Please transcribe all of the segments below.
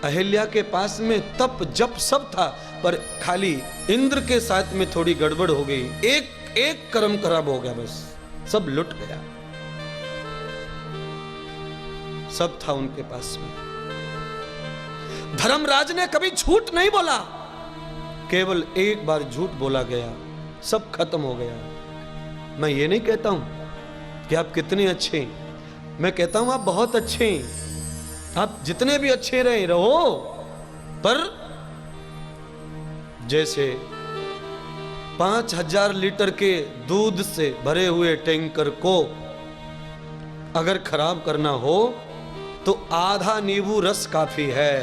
अहिल्या के पास में तप जप सब था, पर खाली इंद्र के साथ में थोड़ी गड़बड़ हो गई। एक एक कर्म खराब हो गया, बस सब लुट गया। सब था उनके पास में। धर्मराज ने कभी झूठ नहीं बोला, केवल एक बार झूठ बोला गया, सब खत्म हो गया। मैं ये नहीं कहता हूं कि आप कितने अच्छे, मैं कहता हूं आप बहुत अच्छे हैं। आप जितने भी अच्छे रहो, पर जैसे 5000 लीटर के दूध से भरे हुए टैंकर को अगर खराब करना हो तो आधा नींबू रस काफी है,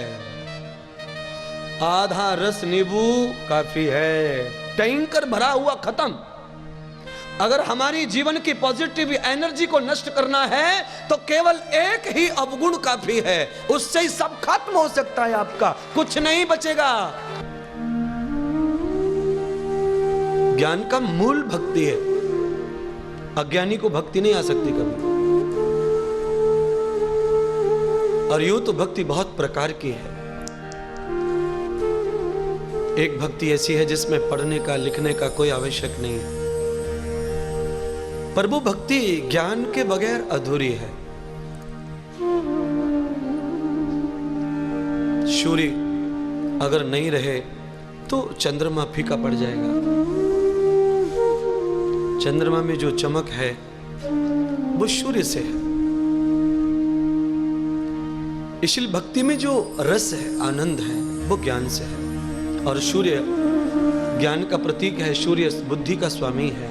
आधा रस नींबू काफी है। टैंकर भरा हुआ खत्म। अगर हमारी जीवन की पॉजिटिव एनर्जी को नष्ट करना है तो केवल एक ही अवगुण काफी है, उससे ही सब खत्म हो सकता है, आपका कुछ नहीं बचेगा। ज्ञान का मूल भक्ति है, अज्ञानी को भक्ति नहीं आ सकती कभी। और यूं तो भक्ति बहुत प्रकार की है। एक भक्ति ऐसी है जिसमें पढ़ने का लिखने का कोई आवश्यक नहीं है, पर वो भक्ति ज्ञान के बगैर अधूरी है। सूर्य अगर नहीं रहे तो चंद्रमा फीका पड़ जाएगा। चंद्रमा में जो चमक है वो सूर्य से है। इसलिए भक्ति में जो रस है, आनंद है, वो ज्ञान से है। और सूर्य ज्ञान का प्रतीक है, सूर्य बुद्धि का स्वामी है,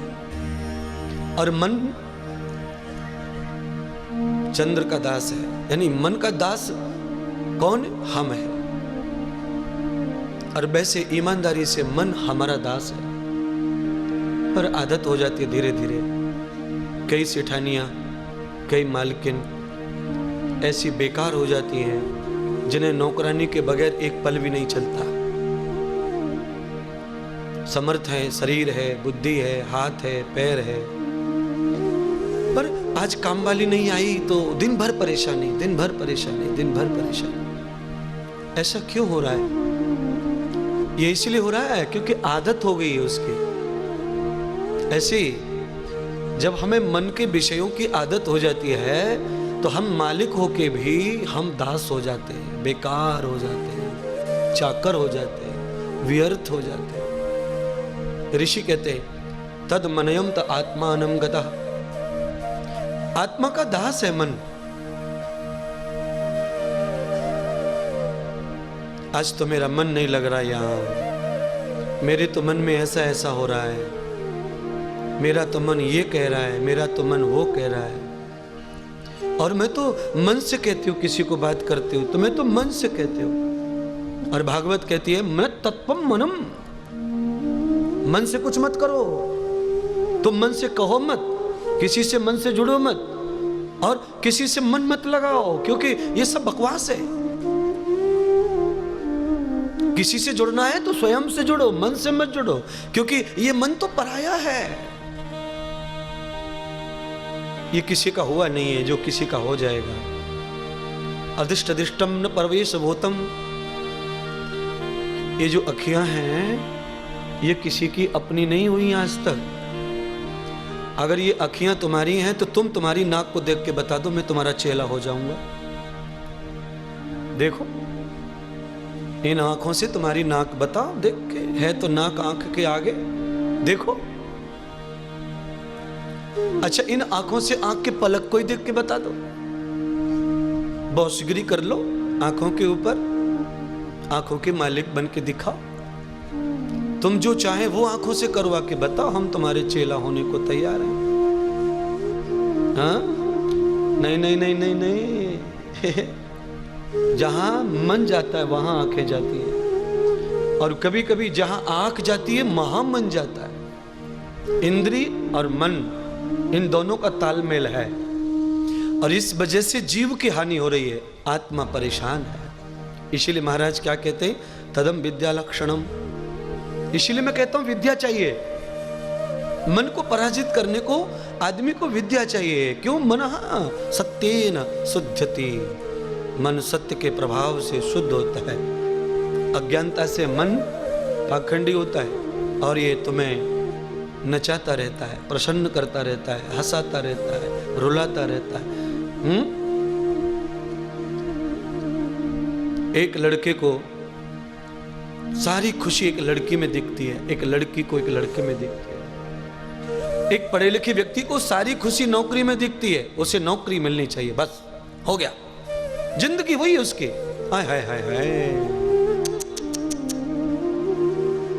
और मन चंद्र का दास है। यानी मन का दास कौन? हम है। और वैसे ईमानदारी से मन हमारा दास है, पर आदत हो जाती है धीरे धीरे। कई सेठानियां, कई मालकिन ऐसी बेकार हो जाती हैं जिन्हें नौकरानी के बगैर एक पल भी नहीं चलता। समर्थ है, शरीर है, बुद्धि है, हाथ है, पैर है, पर आज काम वाली नहीं आई तो दिन भर परेशानी, दिन भर परेशानी, दिन भर परेशानी। ऐसा क्यों हो रहा है? ये इसलिए हो रहा है क्योंकि आदत हो गई है उसकी। ऐसे जब हमें मन के विषयों की आदत हो जाती है तो हम मालिक होके भी हम दास हो जाते हैं, बेकार हो जाते हैं, चाकर हो जाते हैं, व्यर्थ हो जाते हैं। ऋषि कहते हैं तद मनयम त आत्मानम गतः। आत्मा का दास है मन। आज तो मेरा मन नहीं लग रहा यहां, मेरे तो मन में ऐसा ऐसा हो रहा है, मेरा तो मन ये कह रहा है, मेरा तो मन वो कह रहा है। और मैं तो मन से कहती हूँ, किसी को बात करती हूँ तो मैं तो मन से कहती हूँ। और भागवत कहती है मन तत्वम मनम, मन से कुछ मत करो, तुम मन से कहो मत, किसी से मन से जुड़ो मत, और किसी से मन मत लगाओ, क्योंकि ये सब बकवास है। किसी से जुड़ना है तो स्वयं से जुड़ो, मन से मत जुड़ो, क्योंकि ये मन तो पराया है, ये किसी का हुआ नहीं है जो किसी का हो जाएगा। अधिष्ट अधिष्टम न परवेश भूतम। ये जो अखियां हैं ये किसी की अपनी नहीं हुई आज तक। अगर ये अखियां तुम्हारी हैं तो तुम तुम्हारी नाक को देख के बता दो, मैं तुम्हारा चेला हो जाऊंगा। देखो इन आंखों से तुम्हारी नाक बताओ, देख के है तो नाक आंख के आगे देखो। अच्छा इन आंखों से आंख के पलक को ही देख के बता दो, बौसगिरी कर लो आंखों के ऊपर, आंखों के मालिक बन के दिखाओ। तुम जो चाहे वो आंखों से करवा के बताओ, हम तुम्हारे चेला होने को तैयार हैं। हाँ? नहीं नहीं नहीं नहीं नहीं जहां मन जाता है वहां आंखें जाती हैं, और कभी कभी जहां आंख जाती है वहां मन जाता है। इंद्री और मन इन दोनों का तालमेल है, और इस वजह से जीव की हानि हो रही है, आत्मा परेशान है। इसीलिए महाराज क्या कहते हैं, तदम विद्या लक्षणम। इसीलिए मैं कहता हूं विद्या चाहिए, मन को पराजित करने को आदमी को विद्या चाहिए। क्यों? मनः सत्येन शुद्धति। मन सत्य के प्रभाव से शुद्ध होता है। अज्ञानता से मन पाखंडी होता है और ये तुम्हें नचाता रहता है, प्रसन्न करता रहता है, हंसाता रहता है, रुलाता रहता है। एक लड़के को सारी खुशी एक लड़की में दिखती है, एक लड़की को एक लड़के में दिखती है। एक पढ़े लिखे व्यक्ति को सारी खुशी नौकरी में दिखती है, उसे नौकरी मिलनी चाहिए, बस हो गया, जिंदगी वही है उसकी। हाय हाय हाय हाय,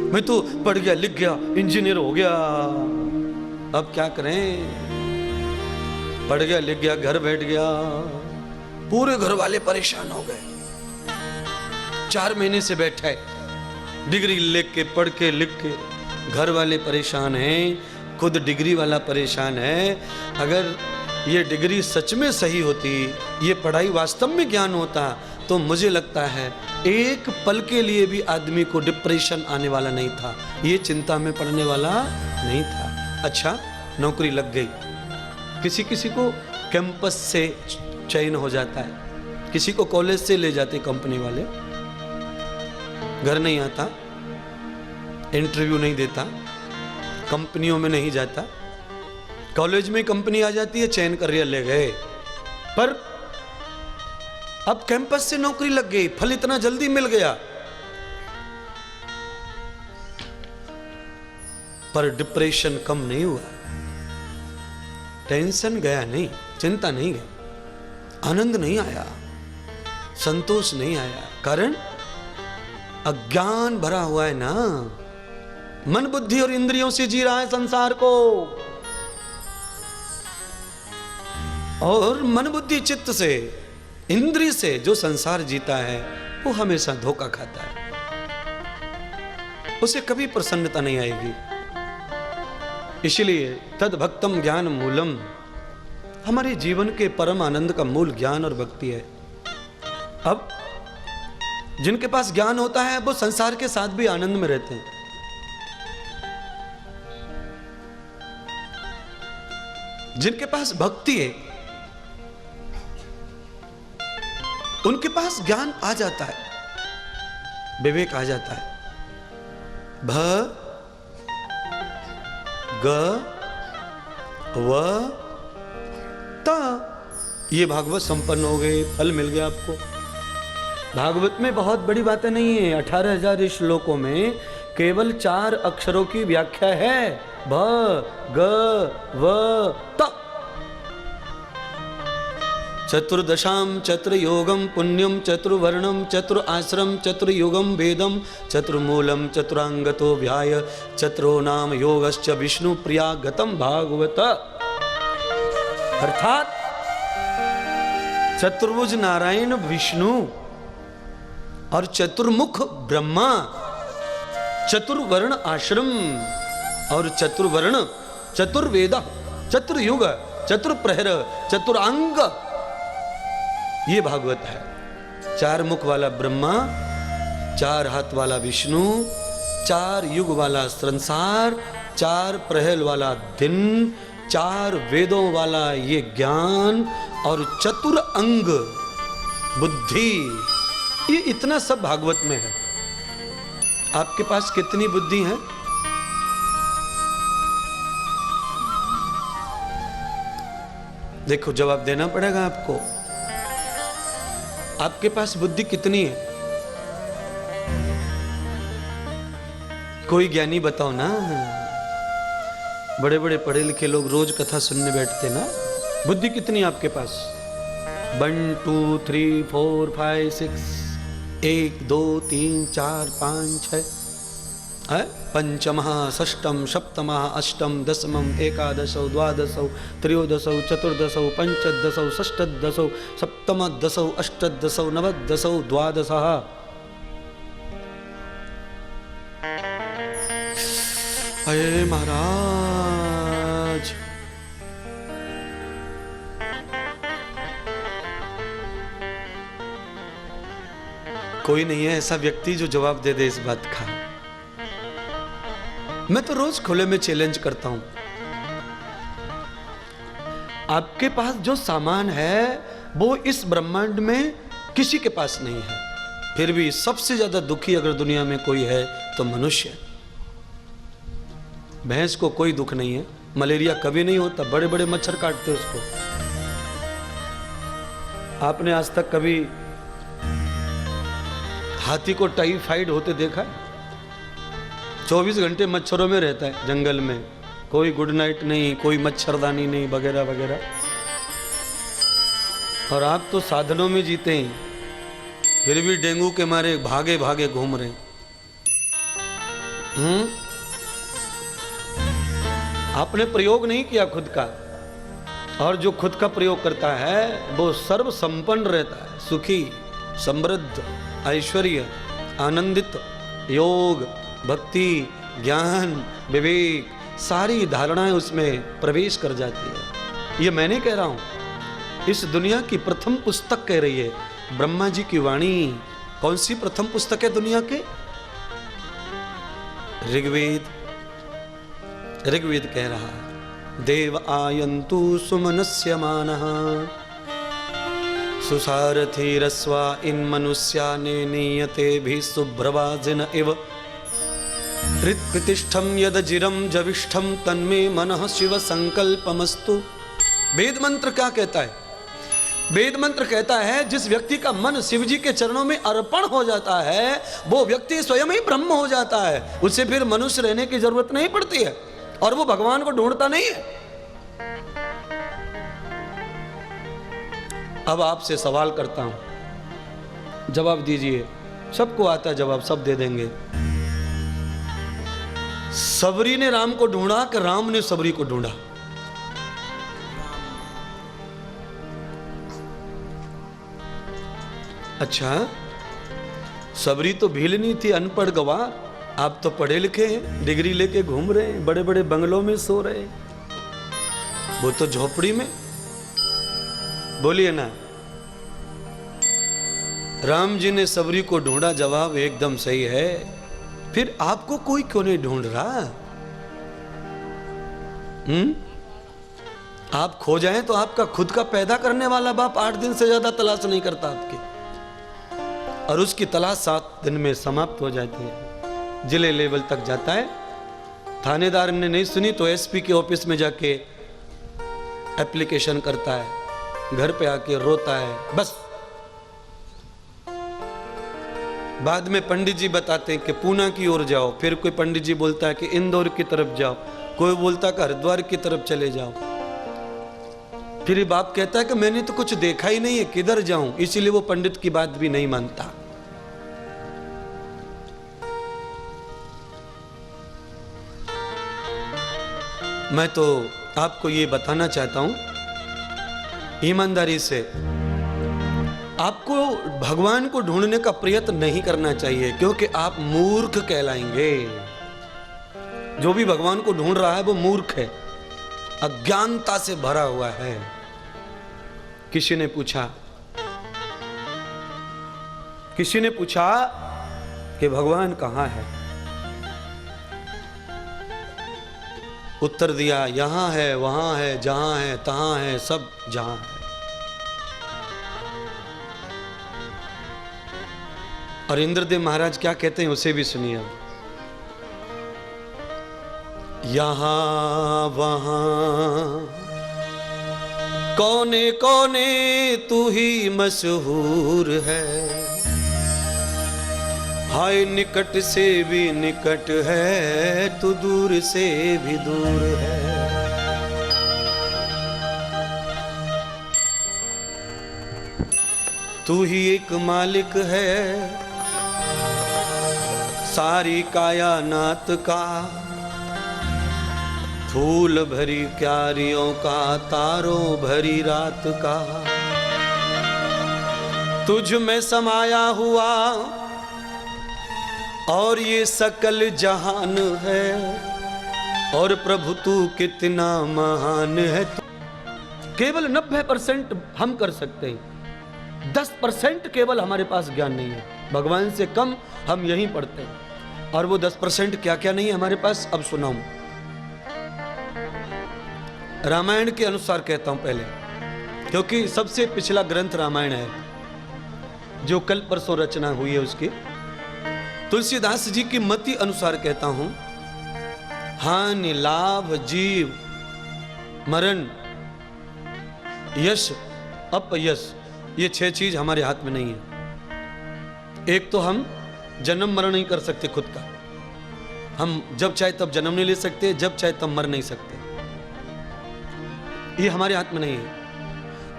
मैं तो पढ़ गया, लिख गया, इंजीनियर हो गया, अब क्या करें? पढ़ गया, लिख गया, घर बैठ गया, पूरे घर वाले परेशान हो गए। 4 महीने से बैठा है, डिग्री लिख के, पढ़ के, लिख के, घर वाले परेशान हैं, खुद डिग्री वाला परेशान है। अगर ये डिग्री सच में सही होती, ये पढ़ाई वास्तव में ज्ञान होता, तो मुझे लगता है एक पल के लिए भी आदमी को डिप्रेशन आने वाला नहीं था, ये चिंता में पड़ने वाला नहीं था। अच्छा, नौकरी लग गई, किसी किसी को कैंपस से चयन हो जाता है, किसी को कॉलेज से ले जाते कंपनी वाले, घर नहीं आता, इंटरव्यू नहीं देता, कंपनियों में नहीं जाता, कॉलेज में कंपनी आ जाती है, चयन कर ले गए, पर अब कैंपस से नौकरी लग गई, फल इतना जल्दी मिल गया, पर डिप्रेशन कम नहीं हुआ, टेंशन गया नहीं, चिंता नहीं गई, आनंद नहीं आया, संतोष नहीं आया। कारण अज्ञान भरा हुआ है ना, मन बुद्धि और इंद्रियों से जी रहा है संसार को, और मन बुद्धि चित्त से, इंद्रिय से जो संसार जीता है वो हमेशा धोखा खाता है, उसे कभी प्रसन्नता नहीं आएगी। इसलिए तद भक्तम ज्ञान मूलम, हमारे जीवन के परम आनंद का मूल ज्ञान और भक्ति है। अब जिनके पास ज्ञान होता है वो संसार के साथ भी आनंद में रहते हैं। जिनके पास भक्ति है उनके पास ज्ञान आ जाता है, विवेक आ जाता है। भ ग व त, ये भागवत संपन्न हो गए, फल मिल गया आपको। भागवत में बहुत बड़ी बातें नहीं है, 18,000 श्लोकों में केवल 4 अक्षरों की व्याख्या है, भ ग व त। चतुर्दशाम चतुर्योगम पुण्यम चतुर्वर्णम चतुराश्रम चतुर्युगम वेदम चतुर्मूलम चतुरांगतो व्याय चतुरो नाम योगश्च विष्णु प्रियागतम भागवत। अर्थात चतुर्भुज नारायण विष्णु और चतुर्मुख ब्रह्मा, चतुर्वर्ण आश्रम और चतुर्वर्ण, चतुर्वेद, चतुर्युग, चतुर्प्रहर, चतुरांग, ये भागवत है। 4 मुख वाला ब्रह्मा, 4 हाथ वाला विष्णु, 4 युग वाला संसार, 4 प्रहर वाला दिन, 4 वेदों वाला ये ज्ञान और चतुर अंग बुद्धि, ये इतना सब भागवत में है। आपके पास कितनी बुद्धि है? देखो, जवाब देना पड़ेगा आपको। आपके पास बुद्धि कितनी है? कोई ज्ञानी बताओ ना। बड़े बड़े पढ़े लिखे लोग रोज कथा सुनने बैठते ना। बुद्धि कितनी है आपके पास? 1 2 3 4 5 6, 1 2 3 4 5 6 है, पंचमः षष्ठम सप्तमः अष्टम दशमम एकादशौ द्वादशौ त्रयोदशौ चतुर्दशौ पंचदशौ षष्ठदशौ सप्तमदशौ अष्टदशौ नवदशौ द्वादशः। अये महाराज, कोई नहीं है ऐसा व्यक्ति जो जवाब दे दे इस बात का। मैं तो रोज खुले में चैलेंज करता हूं। आपके पास जो सामान है वो इस ब्रह्मांड में किसी के पास नहीं है। फिर भी सबसे ज्यादा दुखी अगर दुनिया में कोई है तो मनुष्य है। भैंस को कोई दुख नहीं है, मलेरिया कभी नहीं होता, बड़े बड़े मच्छर काटते उसको। आपने आज तक कभी हाथी को टाइफाइड होते देखा है? 24 घंटे मच्छरों में रहता है जंगल में, कोई गुड नाइट नहीं, कोई मच्छरदानी नहीं, वगैरह वगैरह। और आप तो साधनों में जीते हैं, फिर भी डेंगू के मारे भागे भागे घूम रहे हैं। आपने प्रयोग नहीं किया खुद का, और जो खुद का प्रयोग करता है वो सर्व संपन्न रहता है, सुखी, समृद्ध, ऐश्वर्य, आनंदित, योग, भक्ति, ज्ञान, विवेक, सारी धारणाएं उसमें प्रवेश कर जाती है। ये मैं नहीं कह रहा हूं, इस दुनिया की प्रथम पुस्तक कह रही है, ब्रह्मा जी की वाणी। कौन सी प्रथम पुस्तक है दुनिया के? ऋग्वेद। ऋग्वेद कह रहा है, देव आयन्तु सुमनस्य मानः सुसारथी रस्वा इन मनुष्याने नीयते भी सुभ्रवाजिन इव हृत्प्रतिष्ठम यद जिरम जविष्ठम तन्मे मनः शिव संकल्पमस्तु। वेद मंत्र क्या कहता है? वेद मंत्र कहता है जिस व्यक्ति का मन शिव जी के चरणों में अर्पण हो जाता है वो व्यक्ति स्वयं ही ब्रह्म हो जाता है, उसे फिर मनुष्य रहने की जरूरत नहीं पड़ती है और वो भगवान को ढूंढता नहीं है। अब आपसे सवाल करता हूं, जवाब दीजिए। सबको आता है जवाब, सब दे देंगे। सबरी ने राम को ढूंढा कि राम ने सबरी को ढूंढा? अच्छा, सबरी तो भीलनी थी, अनपढ़ गवार। आप तो पढ़े लिखे हैं, डिग्री लेके घूम रहे हैं, बड़े बड़े बंगलों में सो रहे हैं, वो तो झोपड़ी में। बोलिए ना। राम जी ने सबरी को ढूंढा, जवाब एकदम सही है। फिर आपको कोई क्यों नहीं ढूंढ रहा? आप खो जाएं तो आपका खुद का पैदा करने वाला बाप 8 दिन से ज्यादा तलाश नहीं करता आपकी, और उसकी तलाश 7 दिन में समाप्त हो जाती है, जिले लेवल तक जाता है। थानेदार ने नहीं सुनी तो एसपी के ऑफिस में जाके एप्लीकेशन करता है, घर पे आके रोता है, बस। बाद में पंडित जी बताते हैं कि पूना की ओर जाओ, फिर कोई पंडित जी बोलता है कि इंदौर की तरफ जाओ, कोई बोलता है कि हरिद्वार की तरफ चले जाओ। फिर बाप कहता है कि मैंने तो कुछ देखा ही नहीं है, किधर जाऊं? इसीलिए वो पंडित की बात भी नहीं मानता। मैं तो आपको ये बताना चाहता हूं ईमानदारी से, आपको भगवान को ढूंढने का प्रयत्न नहीं करना चाहिए, क्योंकि आप मूर्ख कहलाएंगे। जो भी भगवान को ढूंढ रहा है वो मूर्ख है, अज्ञानता से भरा हुआ है। किसी ने पूछा कि भगवान कहां है? उत्तर दिया, यहां है, वहां है, जहां है, तहां है, सब जहां है। और इंद्रदेव महाराज क्या कहते हैं उसे भी सुनिए। यहां वहां कोने कोने तू ही मशहूर है, हाय निकट से भी निकट है, तू दूर से भी दूर है। तू ही एक मालिक है सारी कायनात का, फूल भरी क्यारियों का, तारों भरी रात का। तुझ में समाया हुआ और ये सकल जहान है, और प्रभु तू कितना महान है। केवल 90% हम कर सकते हैं, 10% केवल हमारे पास ज्ञान नहीं है। भगवान से कम हम यहीं पढ़ते हैं, और वो 10% क्या क्या नहीं है हमारे पास, अब सुनाऊं। रामायण के अनुसार कहता हूं पहले, क्योंकि सबसे पिछला ग्रंथ रामायण है। जो कल परसों रचना हुई है उसकी। तुलसीदास जी की मति अनुसार कहता हूं, हानि लाभ जीव मरण यश अपयश, ये 6 चीज हमारे हाथ में नहीं है। एक तो हम जन्म मरण नहीं कर सकते खुद का, हम जब चाहे तब जन्म नहीं ले सकते, जब चाहे तब मर नहीं सकते, ये हमारे हाथ में नहीं है।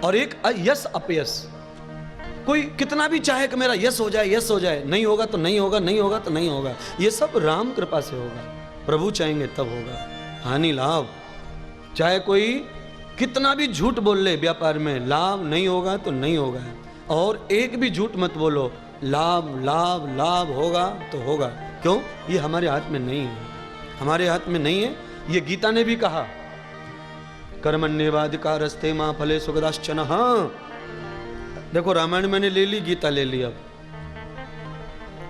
और एक यश अपयश, कोई कितना भी चाहे कि मेरा यश हो जाए, यश हो जाए, नहीं होगा तो नहीं होगा, नहीं होगा तो नहीं होगा, ये सब राम कृपा से होगा, प्रभु चाहेंगे तब होगा। हानि लाभ, चाहे कोई कितना भी झूठ बोल ले व्यापार में, लाभ नहीं होगा तो नहीं होगा। और एक भी झूठ मत बोलो, लाभ लाभ लाभ होगा तो होगा। क्यों? ये हमारे हाथ में नहीं है, हमारे हाथ में नहीं है। ये गीता ने भी कहा, कर्मण्येवाधिकारस्ते मां फले सुखदाश्चन। हाँ देखो, रामायण मैंने ले ली, गीता ले ली। अब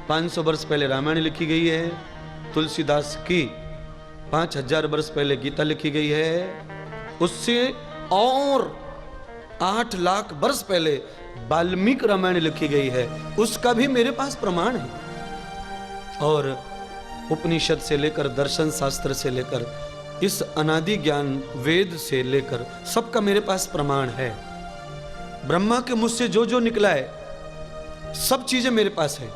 500 वर्ष पहले रामायण लिखी गई है, तुलसीदास की 5000 वर्ष पहले गीता लिखी गई है, उससे और 8 लाख वर्ष पहले वाल्मीकि रामायण लिखी गई है, उसका भी मेरे पास प्रमाण है। और उपनिषद से लेकर दर्शन शास्त्र से लेकर इस अनादि ज्ञान वेद से लेकर सबका मेरे पास प्रमाण है। ब्रह्मा के मुझ से जो जो निकला है सब चीजें मेरे पास है।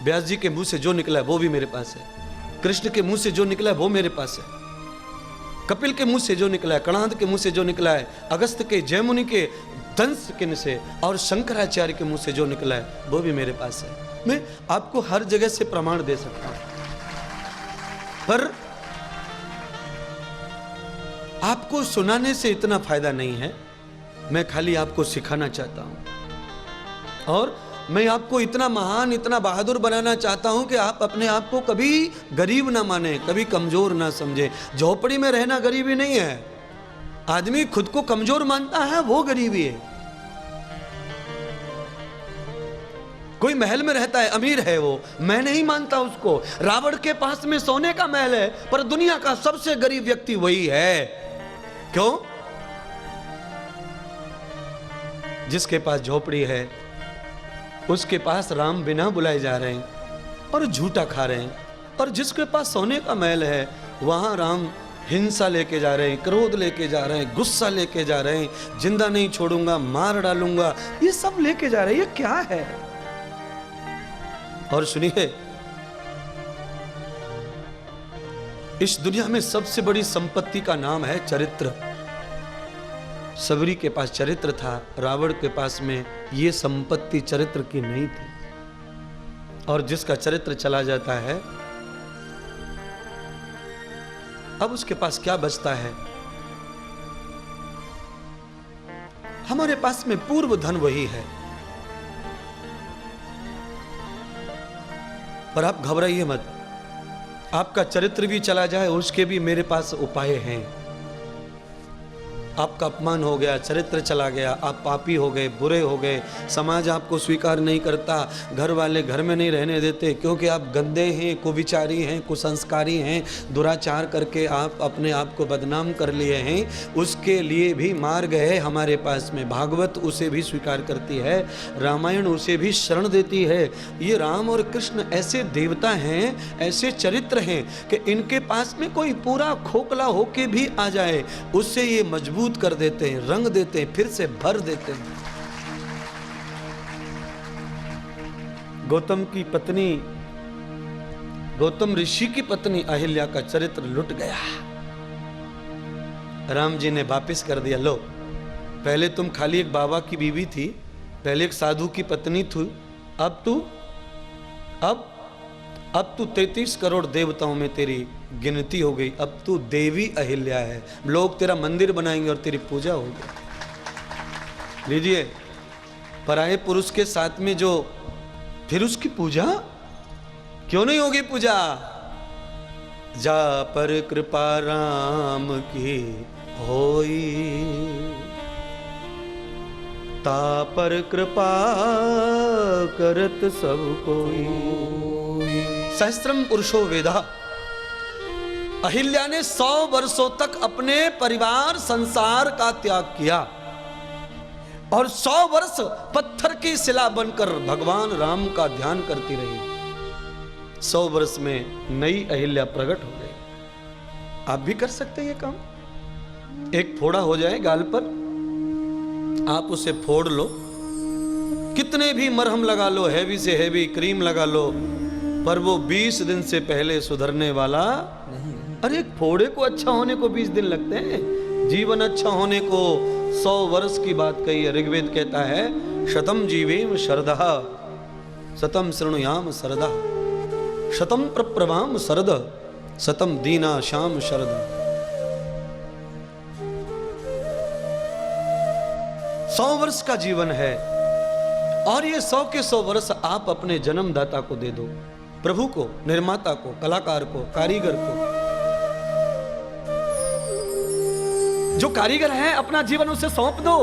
व्यास जी के मुंह से जो निकला है वो भी मेरे पास है, कृष्ण के मुंह से जो निकला है वो मेरे पास है, कपिल के मुंह से जो निकला है, कणाद के मुंह से जो निकला है, अगस्त के, जयमुनि के, दंस के से और शंकराचार्य के मुंह से जो निकला है वो भी मेरे पास है। मैं आपको हर जगह से प्रमाण दे सकता हूं, पर आपको सुनाने से इतना फायदा नहीं है। मैं खाली आपको सिखाना चाहता हूं और मैं आपको इतना महान, इतना बहादुर बनाना चाहता हूं कि आप अपने आप को कभी गरीब ना माने, कभी कमजोर ना समझे। झोपड़ी में रहना गरीबी नहीं है, आदमी खुद को कमजोर मानता है वो गरीबी है। कोई महल में रहता है, अमीर है वो, मैं नहीं मानता उसको। रावण के पास में सोने का महल है, पर दुनिया का सबसे गरीब व्यक्ति वही है। क्यों? जिसके पास झोपड़ी है उसके पास राम बिना बुलाए जा रहे हैं और झूठा खा रहे हैं, और जिसके पास सोने का महल है वहां राम हिंसा लेके जा रहे हैं, क्रोध लेके जा रहे हैं, गुस्सा लेके जा रहे हैं, जिंदा नहीं छोड़ूंगा, मार डालूंगा, ये सब लेके जा रहे हैं। ये क्या है? और सुनिए, इस दुनिया में सबसे बड़ी संपत्ति का नाम है चरित्र। सबरी के पास चरित्र था, रावण के पास में ये संपत्ति चरित्र की नहीं थी। और जिसका चरित्र चला जाता है, अब उसके पास क्या बचता है? हमारे पास में पूर्व धन वही है। पर आप घबराइए मत, आपका चरित्र भी चला जाए उसके भी मेरे पास उपाय हैं। आपका अपमान हो गया, चरित्र चला गया, आप पापी हो गए, बुरे हो गए, समाज आपको स्वीकार नहीं करता, घर वाले घर में नहीं रहने देते क्योंकि आप गंदे हैं, कुविचारी हैं, कुसंस्कारी हैं, दुराचार करके आप अपने आप को बदनाम कर लिए हैं, उसके लिए भी मार्ग है हमारे पास में। भागवत उसे भी स्वीकार करती है, रामायण उसे भी शरण देती है। ये राम और कृष्ण ऐसे देवता हैं, ऐसे चरित्र हैं कि इनके पास में कोई पूरा खोखला होके भी आ जाए, उससे ये मजबूत कर देते हैं, रंग देते हैं, फिर से भर देते हैं। गौतम की पत्नी, गौतम ऋषि की पत्नी अहिल्या का चरित्र लुट गया, राम जी ने वापिस कर दिया। लो, पहले तुम खाली एक बाबा की बीवी थी, पहले एक साधु की पत्नी थी, अब तू 33 करोड़ देवताओं में तेरी गिनती हो गई, अब तू देवी अहिल्या है। लोग तेरा मंदिर बनाएंगे और तेरी पूजा होगी। लीजिए, पराये पुरुष के साथ में जो, फिर उसकी पूजा क्यों नहीं होगी? पूजा जा पर कृपा राम की होई, ता पर कृपा करत सब कोई। सहस्त्रम पुरुषो वेदा। अहिल्या ने 100 वर्षों तक अपने परिवार संसार का त्याग किया और 100 वर्ष पत्थर की शिला बनकर भगवान राम का ध्यान करती रही। 100 वर्ष में नई अहिल्या प्रकट हो गई। आप भी कर सकते हैं ये काम। एक फोड़ा हो जाए गाल पर, आप उसे फोड़ लो, कितने भी मरहम लगा लो, हैवी से हैवी क्रीम लगा लो, पर वो 20 दिन से पहले सुधरने वाला नहीं। अरे एक फोड़े को अच्छा होने को 20 दिन लगते हैं, जीवन अच्छा होने को 100 वर्ष की बात कही है। ऋग्वेद कहता है शतम जीवेम शरदः शतम शृणुयाम शरदः शतम प्रप्रभाम शरद शतम दीना श्याम शरद। 100 वर्ष का जीवन है और ये 100 के 100 वर्ष आप अपने जन्मदाता को दे दो, प्रभु को, निर्माता को, कलाकार को, कारीगर को। जो कारीगर है अपना जीवन उसे सौंप दो।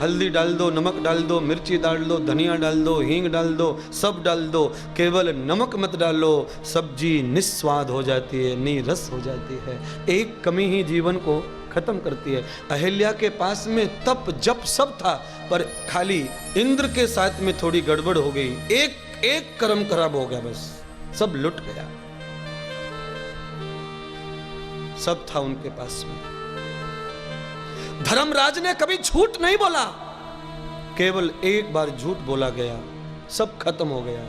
हल्दी डाल दो, नमक डाल दो, मिर्ची डाल दो, धनिया डाल दो, हींग डाल दो, सब डाल दो, केवल नमक मत डालो, सब्जी निस्वाद हो जाती है, नीरस हो जाती है। एक कमी ही जीवन को खत्म करती है। अहिल्या के पास में तप जप सब था, पर खाली इंद्र के साथ में थोड़ी गड़बड़ हो गई, एक कर्म खराब हो गया, बस सब लुट गया। सब था उनके पास में। धर्मराज ने कभी झूठ नहीं बोला, केवल एक बार झूठ बोला गया, सब खत्म हो गया।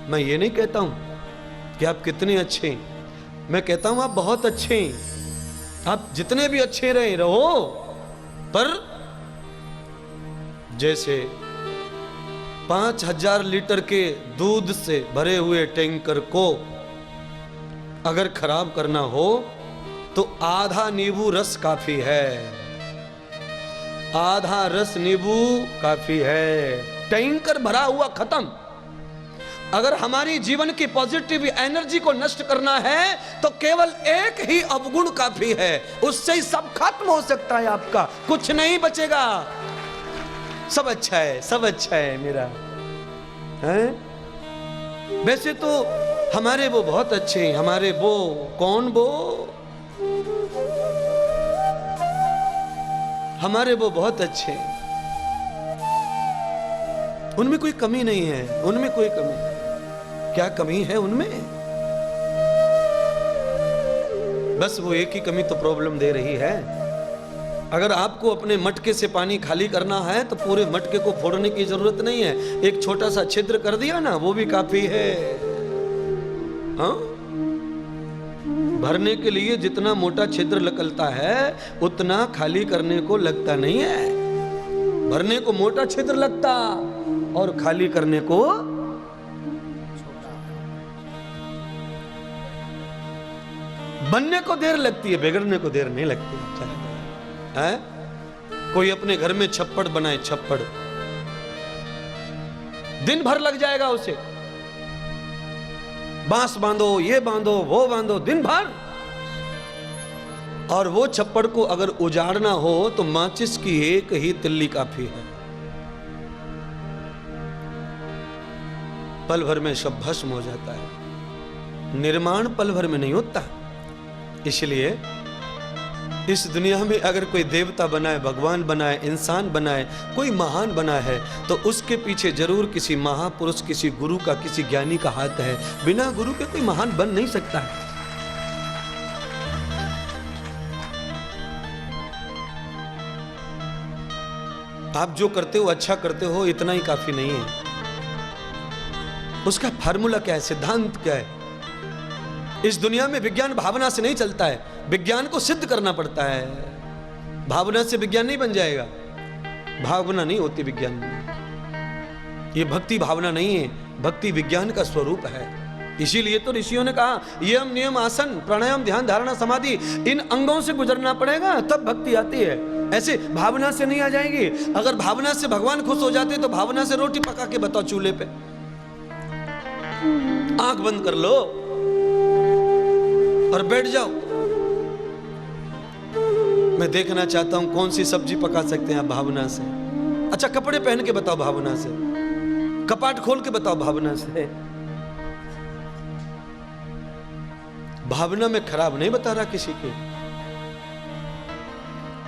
मैं ये नहीं कहता हूं कि आप कितने अच्छे हैं, मैं कहता हूं आप बहुत अच्छे हैं। आप जितने भी अच्छे रहो, पर जैसे 5000 लीटर के दूध से भरे हुए टैंकर को अगर खराब करना हो तो आधा नींबू रस काफी है, आधा रस नींबू काफी है। टैंकर भरा हुआ खत्म। अगर हमारी जीवन की पॉजिटिव एनर्जी को नष्ट करना है तो केवल एक ही अवगुण काफी है, उससे ही सब खत्म हो सकता है। आपका कुछ नहीं बचेगा। सब अच्छा है, सब अच्छा है मेरा है। वैसे तो हमारे वो बहुत अच्छे हैं, हमारे वो कौन वो, हमारे वो बहुत अच्छे हैं, उनमें कोई कमी नहीं है, उनमें कोई कमी। क्या कमी है उनमें? बस वो एक ही कमी तो प्रॉब्लम दे रही है। अगर आपको अपने मटके से पानी खाली करना है तो पूरे मटके को फोड़ने की जरूरत नहीं है, एक छोटा सा छिद्र कर दिया ना, वो भी काफी है। हाँ, भरने के लिए जितना मोटा छिद्र निकलता है उतना खाली करने को लगता नहीं है। भरने को मोटा छिद्र लगता और खाली करने को बनने को देर लगती है, बिगड़ने को देर नहीं लगती है। कोई अपने घर में छप्पड़ बनाए, छप्पड़ दिन भर लग जाएगा उसे, बांस बांधो, ये बांधो, वो बांधो, दिन भर। और वो छप्पड़ को अगर उजाड़ना हो तो माचिस की एक ही तिल्ली काफी है, पल भर में सब भस्म हो जाता है। निर्माण पल भर में नहीं होता। इसलिए इस दुनिया में अगर कोई देवता बनाए, भगवान बनाए, इंसान बनाए, कोई महान बना है तो उसके पीछे जरूर किसी महापुरुष, किसी गुरु का, किसी ज्ञानी का हाथ है। बिना गुरु के कोई महान बन नहीं सकता है। आप जो करते हो अच्छा करते हो, इतना ही काफी नहीं है। उसका फार्मूला क्या है, सिद्धांत क्या है? इस दुनिया में विज्ञान भावना से नहीं चलता है, विज्ञान को सिद्ध करना पड़ता है। भावना से विज्ञान नहीं बन जाएगा, भावना नहीं होती विज्ञान में। ये भक्ति भावना नहीं है, भक्ति विज्ञान का स्वरूप है। इसीलिए तो ऋषियों ने कहा यम नियम आसन प्राणायाम ध्यान धारणा समाधि, इन अंगों से गुजरना पड़ेगा तब भक्ति आती है। ऐसे भावना से नहीं आ जाएगी। अगर भावना से भगवान खुश हो जाते तो भावना से रोटी पका के बताओ चूल्हे पे, आंख बंद कर लो और बैठ जाओ। मैं देखना चाहता हूं कौन सी सब्जी पका सकते हैं आप भावना से। अच्छा, कपड़े पहन के बताओ भावना से, कपाट खोल के बताओ भावना से, भावना में खराब नहीं बता रहा किसी के,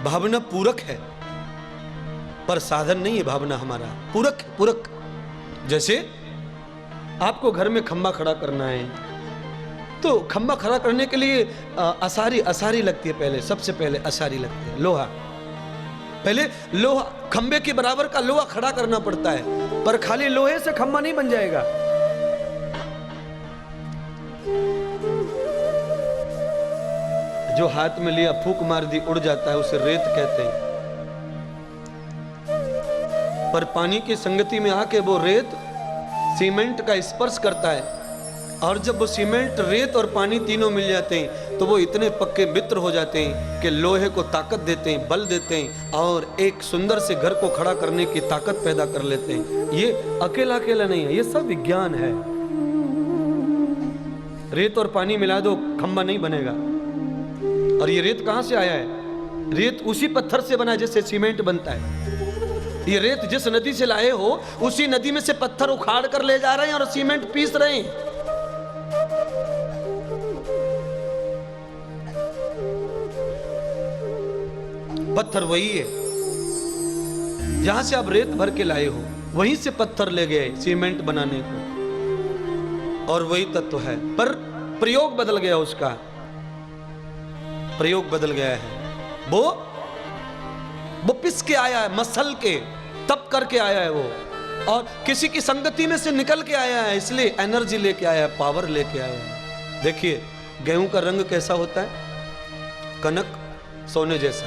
भावना पूरक है पर साधन नहीं है। भावना हमारा पूरक है, पूरक। जैसे आपको घर में खंबा खड़ा करना है तो खंबा खड़ा करने के लिए असारी लगती है। पहले सबसे पहले असारी लगती है, लोहा। पहले लोहा, खंबे के बराबर का लोहा खड़ा करना पड़ता है, पर खाली लोहे से खंबा नहीं बन जाएगा। जो हाथ में लिया फूंक मार दी उड़ जाता है, उसे रेत कहते हैं। पर पानी की संगति में आके वो रेत सीमेंट का स्पर्श करता है, और जब वो सीमेंट, रेत और पानी तीनों मिल जाते हैं तो वो इतने पक्के मित्र हो जाते हैं कि लोहे को ताकत देते हैं, बल देते हैं, और एक सुंदर से घर को खड़ा करने की ताकत पैदा कर लेते हैं। ये अकेला अकेला नहीं है, ये सब विज्ञान है। रेत और पानी मिला दो, खंबा नहीं बनेगा। और ये रेत कहां से आया है? रेत उसी पत्थर से बना जैसे सीमेंट बनता है। ये रेत जिस नदी से लाए हो, उसी नदी में से पत्थर उखाड़ कर ले जा रहे हैं और सीमेंट पीस रहे हैं। पत्थर वही है, जहां से आप रेत भर के लाए हो वहीं से पत्थर ले गए सीमेंट बनाने को, और वही तत्व है। पर प्रयोग बदल गया, उसका प्रयोग बदल गया है। वो पिस के आया है, मसल के, तप करके आया है वो, और किसी की संगति में से निकल के आया है, इसलिए एनर्जी लेके आया है, पावर लेके आया है। देखिए गेहूं का रंग कैसा होता है? कनक, सोने जैसा।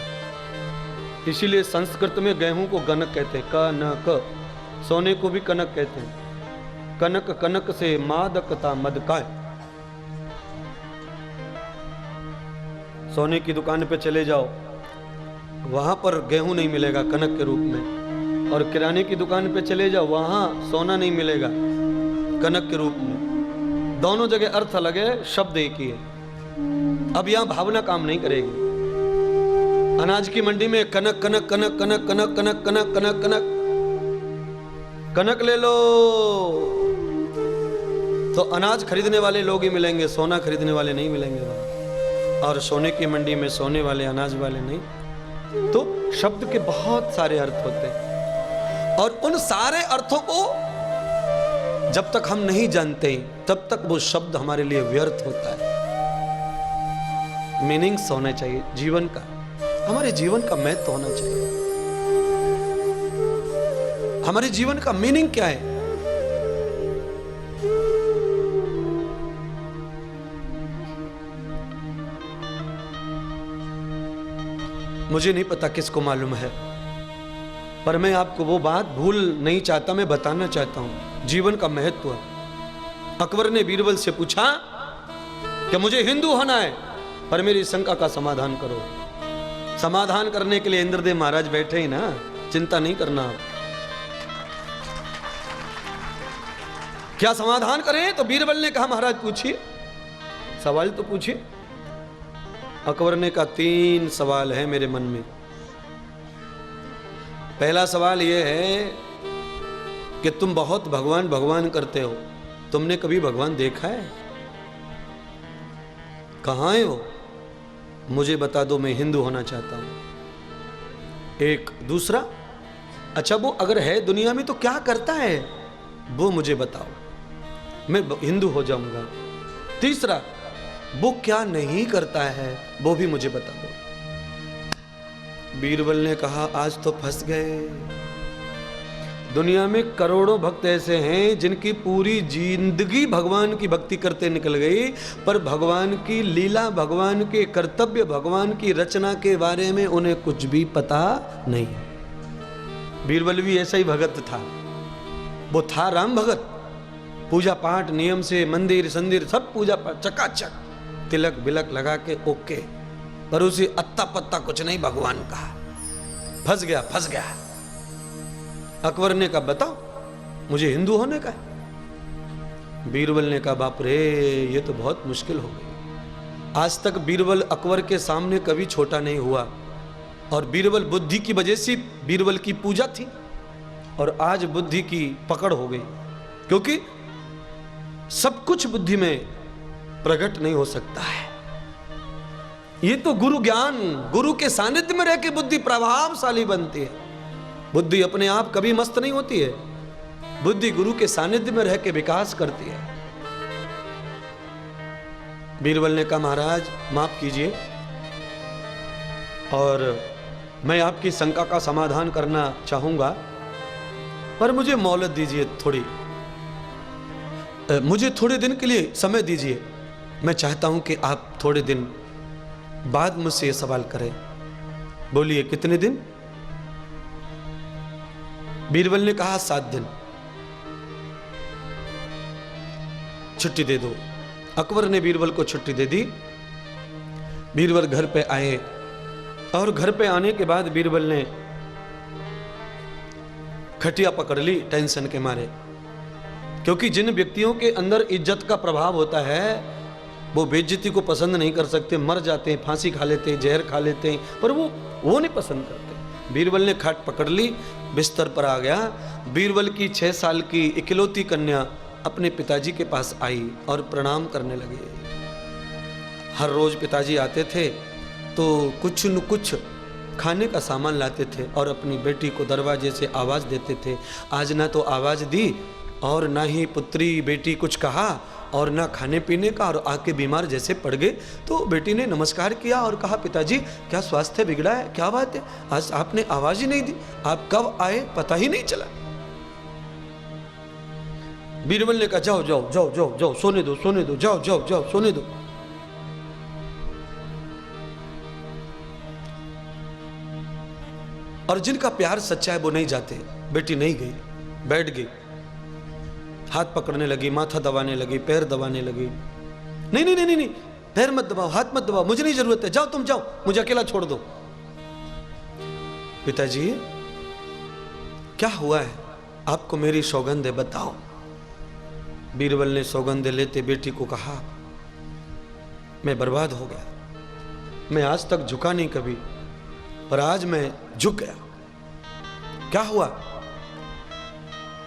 इसीलिए संस्कृत में गेहूं को गनक कहते हैं, कनक। सोने को भी कनक कहते हैं। कनक कनक से मादकता मदकाय। सोने की दुकान पे चले जाओ, वहां पर गेहूं नहीं मिलेगा कनक के रूप में, और किराने की दुकान पे चले जाओ, वहां सोना नहीं मिलेगा कनक के रूप में। दोनों जगह अर्थ अलग है, शब्द एक ही है। अब यहां भावना काम नहीं करेगी। अनाज की मंडी में कनक कनक कनक कनक कनक कनक कनक कनक कनक कनक ले लो, तो अनाज खरीदने वाले लोग ही मिलेंगे, सोना खरीदने वाले नहीं मिलेंगे वहां। और सोने की मंडी में सोने वाले, अनाज वाले नहीं। तो शब्द के बहुत सारे अर्थ होते हैं, और उन सारे अर्थों को जब तक हम नहीं जानते तब तक वो शब्द हमारे लिए व्यर्थ होता है। मीनिंग्स होने चाहिए जीवन का, हमारे जीवन का महत्व होना चाहिए। हमारे जीवन का मीनिंग क्या है? मुझे नहीं पता किसको मालूम है, पर मैं आपको वो बात भूल नहीं चाहता, मैं बताना चाहता हूं जीवन का महत्व। अकबर ने बीरबल से पूछा कि मुझे हिंदू होना है, पर मेरी शंका का समाधान करो। समाधान करने के लिए इंद्रदेव महाराज बैठे ही ना, चिंता नहीं करना। क्या समाधान करें? तो बीरबल ने कहा महाराज पूछिए, सवाल तो पूछिए। अकबर ने कहा 3 सवाल है मेरे मन में। पहला सवाल यह है कि तुम बहुत भगवान भगवान करते हो, तुमने कभी भगवान देखा है? कहां है वो? मुझे बता दो, मैं हिंदू होना चाहता हूं। एक। दूसरा, अच्छा वो अगर है दुनिया में तो क्या करता है, वो मुझे बताओ, मैं हिंदू हो जाऊंगा। तीसरा, वो क्या नहीं करता है, वो भी मुझे बता दो। बीरबल ने कहा आज तो फंस गए। दुनिया में करोड़ों भक्त ऐसे हैं जिनकी पूरी जिंदगी भगवान की भक्ति करते निकल गई, पर भगवान की लीला, भगवान के कर्तव्य, भगवान की रचना के बारे में उन्हें कुछ भी पता नहीं। बीरबल भी ऐसा ही भगत था। वो था राम भगत, पूजा पाठ नियम से, मंदिर संदिर सब पूजा पाठ चकाचक, तिलक बिलक लगा के ओके, पर उसे अत्ता पत्ता कुछ नहीं भगवान का। फंस गया, फंस गया। अकबर ने कहा बताओ, मुझे हिंदू होने का है। बीरबल ने कहा बाप रे, ये तो बहुत मुश्किल हो गई। आज तक बीरबल अकबर के सामने कभी छोटा नहीं हुआ, और बीरबल बुद्धि की वजह से बीरबल की पूजा थी, और आज बुद्धि की पकड़ हो गई, क्योंकि सब कुछ बुद्धि में प्रकट नहीं हो सकता है। ये तो गुरु ज्ञान, गुरु के सानिध्य में रह के बुद्धि प्रभावशाली बनती है। बुद्धि अपने आप कभी मस्त नहीं होती है, बुद्धि गुरु के सानिध्य में रह के विकास करती है। बीरबल ने कहा महाराज माफ कीजिए, और मैं आपकी शंका का समाधान करना चाहूंगा, पर मुझे मोहलत दीजिए, मुझे थोड़े दिन के लिए समय दीजिए। मैं चाहता हूं कि आप थोड़े दिन बाद मुझसे ये सवाल करें। बोलिए कितने दिन? बीरबल ने कहा 7 दिन, छुट्टी दे दो। अकबर ने बीरबल को छुट्टी दे दी। बीरबल घर पे आए, और घर पे आने के बाद बीरबल ने खटिया पकड़ ली टेंशन के मारे, क्योंकि जिन व्यक्तियों के अंदर इज्जत का प्रभाव होता है वो बेइज्जती को पसंद नहीं कर सकते, मर जाते हैं, फांसी खा लेते हैं, जहर खा लेते हैं, पर वो नहीं पसंद करते। बीरबल ने खाट पकड़ ली, बिस्तर पर आ गया। बीरबल की 6 साल की इकलौती कन्या अपने पिताजी के पास आई और प्रणाम करने लगी। हर रोज पिताजी आते थे तो कुछ न कुछ खाने का सामान लाते थे और अपनी बेटी को दरवाजे से आवाज देते थे। आज ना तो आवाज दी और ना ही पुत्री बेटी कुछ कहा और ना खाने पीने का, और आके बीमार जैसे पड़ गए। तो बेटी ने नमस्कार किया और कहा पिताजी क्या स्वास्थ्य बिगड़ा है, क्या बात है, आज आपने आवाज ही नहीं दी, आप कब आए पता ही नहीं चला। बीरबल ने कहा जाओ जाओ जाओ जाओ जाओ, सोने दो सोने दो, जाओ जाओ जाओ सोने दो। और जिनका प्यार सच्चा है वो नहीं जाते। बेटी नहीं गई, बैठ गई, हाथ पकड़ने लगी, माथा दबाने लगी, पैर दबाने लगी। नहीं नहीं नहीं नहीं, पैर मत दबाओ, हाथ मत दबाओ, मुझे नहीं जरूरत है, जाओ तुम जाओ, मुझे अकेला छोड़ दो। पिताजी क्या हुआ है, आपको मेरी सौगंध है, बताओ। बीरबल ने सौगंध लेते बेटी को कहा मैं बर्बाद हो गया, मैं आज तक झुका नहीं कभी, पर आज मैं झुक गया। क्या हुआ?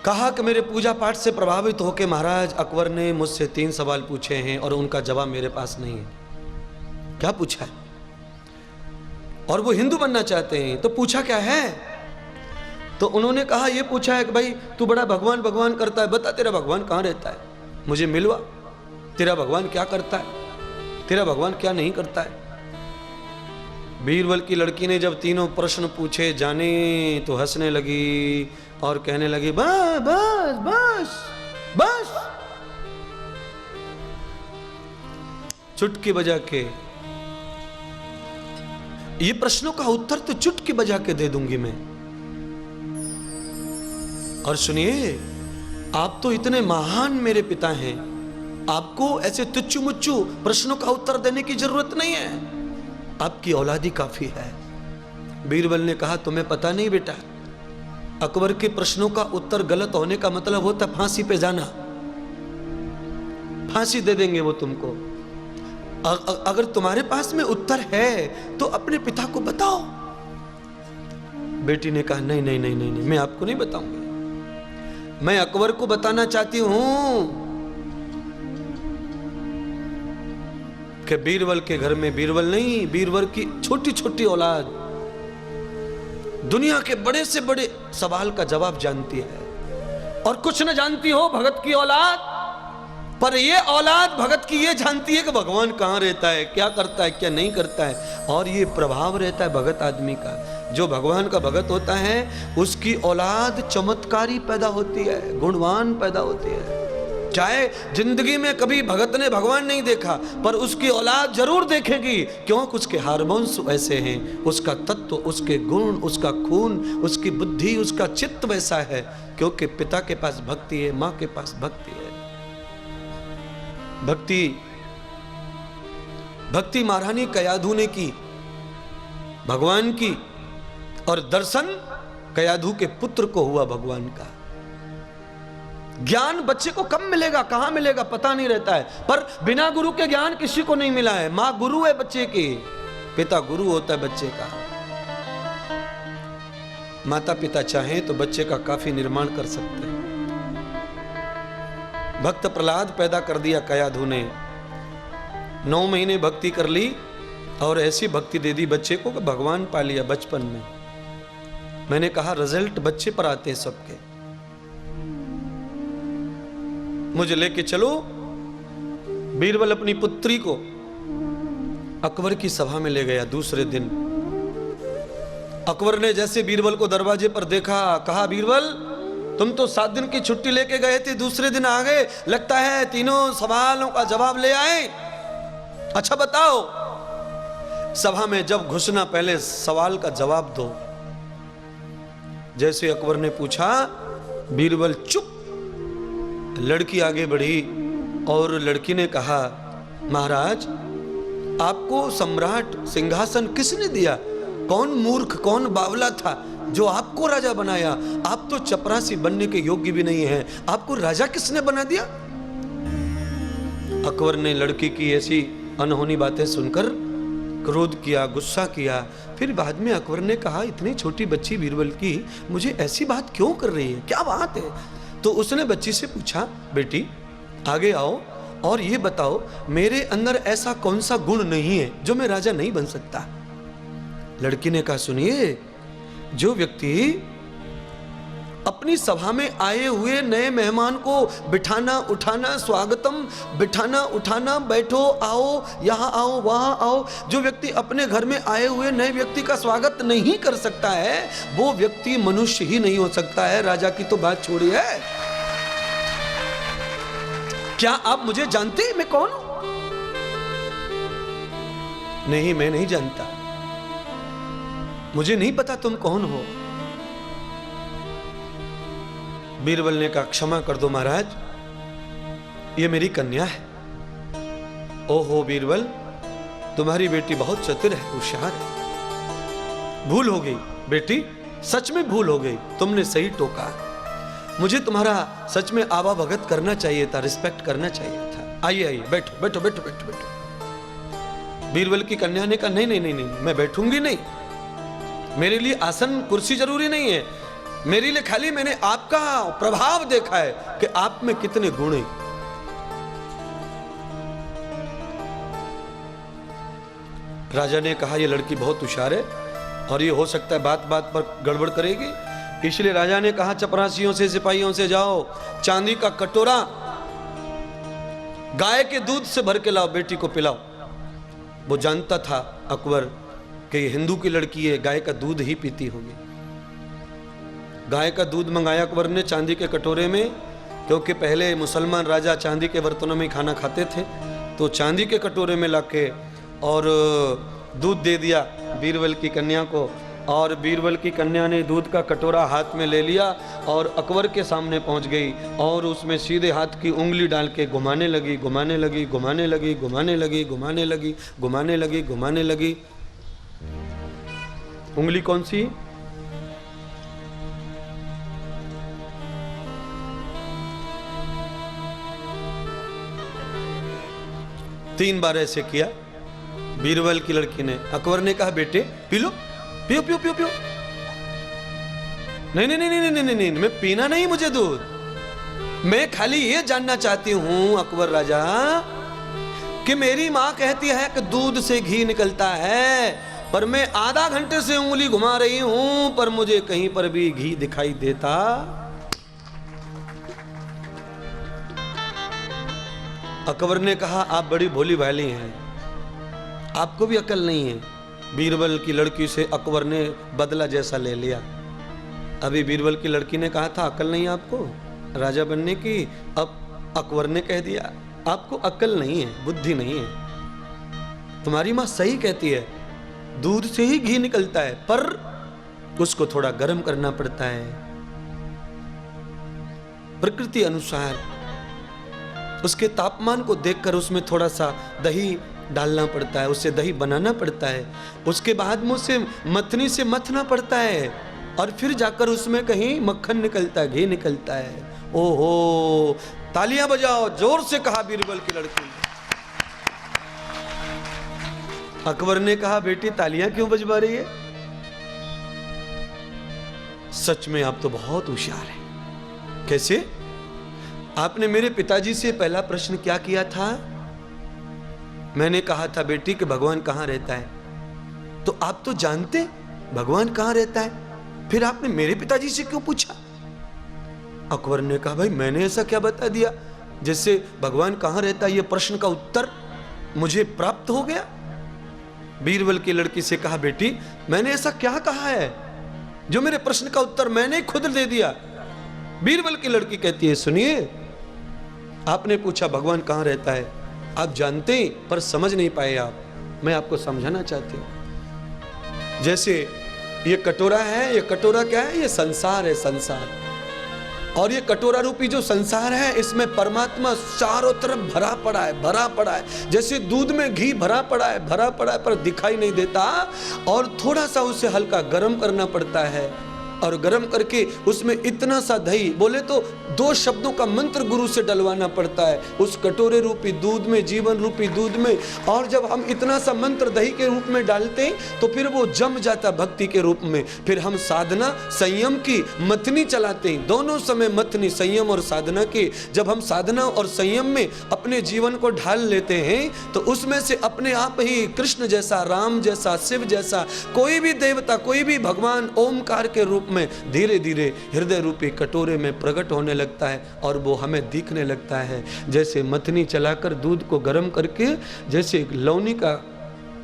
कहा कि मेरे पूजा पाठ से प्रभावित होकर महाराज अकबर ने मुझसे 3 सवाल पूछे हैं और उनका जवाब मेरे पास नहीं है। क्या पूछा है? और वो हिंदू बनना चाहते हैं। तो पूछा क्या है? तो उन्होंने कहा ये पूछा है कि भाई तू बड़ा भगवान भगवान करता है, बता तेरा भगवान कहाँ रहता है, मुझे मिलवा, तेरा भगवान क्या करता है, तेरा भगवान क्या नहीं करता है। बीरबल की लड़की ने जब तीनों प्रश्न पूछे जाने तो हंसने लगी और कहने लगी बस बस बस बस, चुटकी बजा के ये प्रश्नों का उत्तर तो चुटकी बजा के दे दूंगी मैं। और सुनिए, आप तो इतने महान मेरे पिता हैं, आपको ऐसे तुच्चू मुच्चू प्रश्नों का उत्तर देने की जरूरत नहीं है, आपकी औलादी काफी है। बीरबल ने कहा तुम्हें पता नहीं बेटा, अकबर के प्रश्नों का उत्तर गलत होने का मतलब होता फांसी पे जाना, फांसी दे देंगे वो तुमको। अगर तुम्हारे पास में उत्तर है तो अपने पिता को बताओ। बेटी ने कहा नहीं नहीं नहीं नहीं, मैं आपको नहीं बताऊंगी, मैं अकबर को बताना चाहती हूं कि बीरबल के घर में, बीरबल नहीं, बीरबल की छोटी छोटी औलाद दुनिया के बड़े से बड़े सवाल का जवाब जानती है, और कुछ न जानती हो भगत की औलाद, पर ये औलाद भगत की ये जानती है कि भगवान कहाँ रहता है, क्या करता है, क्या नहीं करता है। और ये प्रभाव रहता है भगत आदमी का, जो भगवान का भगत होता है उसकी औलाद चमत्कारी पैदा होती है, गुणवान पैदा होती है। चाहे जिंदगी में कभी भगत ने भगवान नहीं देखा, पर उसकी औलाद जरूर देखेगी, क्यों? उसके हार्मोन्स ऐसे हैं, उसका तत्व, उसके गुण, उसका खून, उसकी बुद्धि, उसका चित्त वैसा है, क्योंकि पिता के पास भक्ति है, मां के पास भक्ति है। भक्ति भक्ति महारानी कयाधु ने की भगवान की, और दर्शन कयाधु के पुत्र को हुआ भगवान का। ज्ञान बच्चे को कब मिलेगा, कहां मिलेगा पता नहीं रहता है, पर बिना गुरु के ज्ञान किसी को नहीं मिला है। मां गुरु है बच्चे की, पिता गुरु होता है बच्चे का। माता पिता चाहें तो बच्चे का काफी निर्माण कर सकते हैं। भक्त प्रहलाद पैदा कर दिया कयाधु ने, 9 महीने भक्ति कर ली, और ऐसी भक्ति दे दी बच्चे को कि भगवान पा लिया बचपन में। मैंने कहा रिजल्ट बच्चे पर आते हैं सबके। मुझे लेके चलो। बीरबल अपनी पुत्री को अकबर की सभा में ले गया। दूसरे दिन अकबर ने जैसे बीरबल को दरवाजे पर देखा, कहा बीरबल तुम तो 7 दिन की छुट्टी लेके गए थे, दूसरे दिन आ गए, लगता है तीनों सवालों का जवाब ले आए। अच्छा बताओ। सभा में जब घुसना पहले सवाल का जवाब दो। जैसे अकबर ने पूछा, बीरबल चुप। लड़की आगे बढ़ी और लड़की ने कहा, महाराज आपको सम्राट सिंहासन किसने दिया? कौन मूर्ख कौन बावला था जो आपको राजा बनाया? आप तो चपरासी बनने के योग्य भी नहीं हैं, आपको राजा किसने बना दिया? अकबर ने लड़की की ऐसी अनहोनी बातें सुनकर क्रोध किया, गुस्सा किया। फिर बाद में अकबर ने कहा, इतनी छोटी बच्ची बीरबल की मुझे ऐसी बात क्यों कर रही है, क्या बात है? तो उसने बच्ची से पूछा, बेटी आगे आओ और ये बताओ मेरे अंदर ऐसा कौन सा गुण नहीं है जो मैं राजा नहीं बन सकता? लड़की ने कहा, सुनिए, जो व्यक्ति अपनी सभा में आए हुए नए मेहमान को बिठाना उठाना, स्वागतम, बिठाना उठाना, बैठो, आओ, यहाँ आओ, वहाँ आओ, जो व्यक्ति अपने घर में आए हुए नए व्यक्ति का स्वागत नहीं कर सकता है, वो व्यक्ति मनुष्य ही नहीं हो सकता है। राजा की तो बात छोड़िए। क्या आप मुझे जानते हैं मैं कौन हूं? नहीं, मैं नहीं जानता, मुझे नहीं पता तुम कौन हो। बीरबल ने कहा, क्षमा कर दो महाराज, ये मेरी कन्या है। ओहो बीरबल, तुम्हारी बेटी बहुत चतुर है, होशियार है। भूल हो गई बेटी, सच में भूल हो गई, तुमने सही टोका। मुझे तुम्हारा सच में आवा भगत करना चाहिए था, रिस्पेक्ट करना चाहिए था। आइए आइए, बैठो बैठो बैठो बैठो बैठो। बीरबल की कन्या ने कहा, नहीं नहीं नहीं नहीं, मैं बैठूंगी नहीं, मेरे लिए आसन कुर्सी जरूरी नहीं है, मेरे लिए खाली मैंने आपका प्रभाव देखा है कि आप में कितने गुण हैं। राजा ने कहा, यह लड़की बहुत होशियार है और ये हो सकता है बात बात पर गड़बड़ करेगी, इसलिए राजा ने कहा, चपरासियों से सिपाहियों से जाओ, चांदी का कटोरा गाय के दूध से भर के लाओ, बेटी को पिलाओ। वो जानता था अकबर कि ये हिंदू की लड़की है, गाय का दूध ही पीती होगी। गाय का दूध मंगाया अकबर ने चांदी के कटोरे में, क्योंकि पहले मुसलमान राजा चांदी के बर्तनों में खाना खाते थे, तो चांदी के कटोरे में लाके और दूध दे दिया बीरबल की कन्या को। और बीरबल की कन्या ने दूध का कटोरा हाथ में ले लिया और अकबर के सामने पहुंच गई और उसमें सीधे हाथ की उंगली डाल के घुमाने लगी, घुमाने लगी, घुमाने लगी, घुमाने लगी, घुमाने लगी, घुमाने लगी, घुमाने लगी। उंगली कौन सी? तीन बार ऐसे किया बीरबल की लड़की ने। अकबर ने कहा, बेटे पी लो, पियो पियो पियो पियो। नहीं नहीं नहीं नहीं नहीं नहीं, नहीं, मैं पीना नहीं मुझे दूध, मैं खाली ये जानना चाहती हूं अकबर राजा कि मेरी मां कहती है कि दूध से घी निकलता है, पर मैं आधा घंटे से उंगली घुमा रही हूं पर मुझे कहीं पर भी घी दिखाई देता। अकबर ने कहा, आप बड़ी भोली भाली हैं, आपको भी अकल नहीं है। बीरबल की लड़की से अकबर ने बदला जैसा ले लिया। अभी बीरबल की लड़की ने कहा था, अकल नहीं आपको राजा बनने की, अब अकबर ने कह दिया आपको अकल नहीं है, बुद्धि नहीं है। तुम्हारी मां सही कहती है, दूध से ही घी निकलता है, पर उसको थोड़ा गर्म करना पड़ता है, प्रकृति अनुसार उसके तापमान को देखकर उसमें थोड़ा सा दही डालना पड़ता है, उससे दही बनाना पड़ता है, उसके बाद में उसे मथनी से मथना पड़ता है और फिर जाकर उसमें कहीं मक्खन निकलता है, घी निकलता है। ओहो, तालियां बजाओ, जोर से कहा बीरबल की लड़की। अकबर ने कहा, बेटी तालियां क्यों बजवा रही है? सच में आप तो बहुत होशियार हैं। कैसे? आपने मेरे पिताजी से पहला प्रश्न क्या किया था? मैंने कहा था बेटी कि भगवान कहाँ रहता है, तो आप तो जानते भगवान कहाँ रहता है, फिर आपने मेरे पिताजी से क्यों पूछा? अकबर ने कहा भाई मैंने ऐसा क्या बता दिया जिससे भगवान कहाँ रहता है ये प्रश्न का उत्तर मुझे प्राप्त हो गया? बीरबल की लड़की से कहा बेटी मैंने ऐसा क्या कहा है जो मेरे प्रश्न का उत्तर मैंने खुद दे दिया? बीरबल की लड़की कहती है सुनिए, आपने पूछा भगवान कहाँ रहता है, आप जानते हैं पर समझ नहीं पाए आप, मैं आपको समझाना चाहती हूं। जैसे ये कटोरा है, ये कटोरा क्या है? ये संसार है, संसार। और ये कटोरा रूपी जो संसार है इसमें परमात्मा चारों तरफ भरा पड़ा है, भरा पड़ा है। जैसे दूध में घी भरा पड़ा है, भरा पड़ा है पर दिखाई नहीं देता, और थोड़ा सा उसे हल्का गर्म करना पड़ता है, और गर्म करके उसमें इतना सा दही, बोले तो 2 शब्दों का मंत्र गुरु से डलवाना पड़ता है उस कटोरे रूपी दूध में, जीवन रूपी दूध में। और जब हम इतना सा मंत्र दही के रूप में डालते हैं तो फिर वो जम जाता भक्ति के रूप में। फिर हम साधना संयम की मथनी चलाते हैं, दोनों समय मथनी, संयम और साधना की। जब हम साधना और संयम में अपने जीवन को ढाल लेते हैं तो उसमें से अपने आप ही कृष्ण जैसा, राम जैसा, शिव जैसा कोई भी देवता, कोई भी भगवान ओमकार के रूप में धीरे धीरे हृदय रूपी कटोरे में प्रकट होने लगता है और वो हमें दिखने लगता है। जैसे मथनी चलाकर दूध को गर्म करके जैसे लौनी का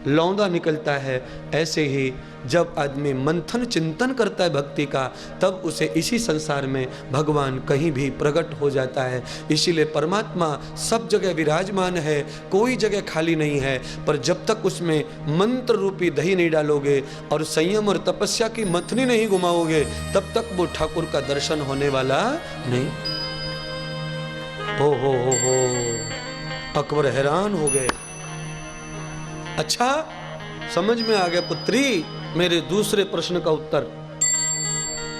लौंदा निकलता है, ऐसे ही जब आदमी मंथन चिंतन करता है भक्ति का, तब उसे इसी संसार में भगवान कहीं भी प्रकट हो जाता है। इसीलिए परमात्मा सब जगह विराजमान है, कोई जगह खाली नहीं है। पर जब तक उसमें मंत्र रूपी दही नहीं डालोगे और संयम और तपस्या की मथनी नहीं घुमाओगे, तब तक वो ठाकुर का दर्शन होने वाला नहीं। हो अकबर हैरान हो गए। अच्छा समझ में आ गया पुत्री मेरे दूसरे प्रश्न का उत्तर।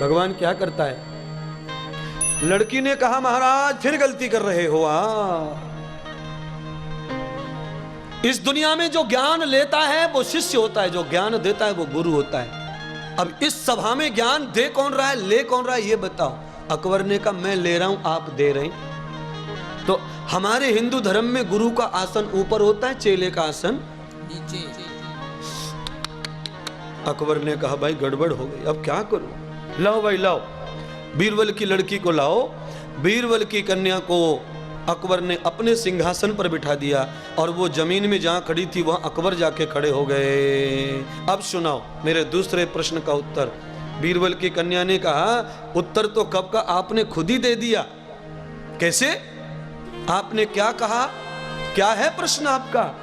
भगवान क्या करता है? लड़की ने कहा महाराज फिर गलती कर रहे हो इस दुनिया में जो ज्ञान लेता है वो शिष्य होता है, जो ज्ञान देता है वो गुरु होता है। अब इस सभा में ज्ञान दे कौन रहा है, ले कौन रहा है, ये बताओ। अकबर ने कहा मैं ले रहा हूं, आप दे रहे हैं। तो हमारे हिंदू धर्म में गुरु का आसन ऊपर होता है, चेले का आसन नीचे। अकबर ने कहा भाई गड़बड़ हो गई, अब क्या करूं? लाओ भाई लाओ, बीरबल की लड़की को लाओ। बीरबल की कन्या को अकबर ने अपने सिंहासन पर बिठा दिया और वो जमीन में जहां खड़ी थी वहां अकबर जाके खड़े हो गए। अब सुनाओ मेरे दूसरे प्रश्न का उत्तर। बीरबल की कन्या ने कहा उत्तर तो कब का आपने खुद ही दे दिया। कैसे? आपने क्या कहा? क्या है प्रश्न आपका?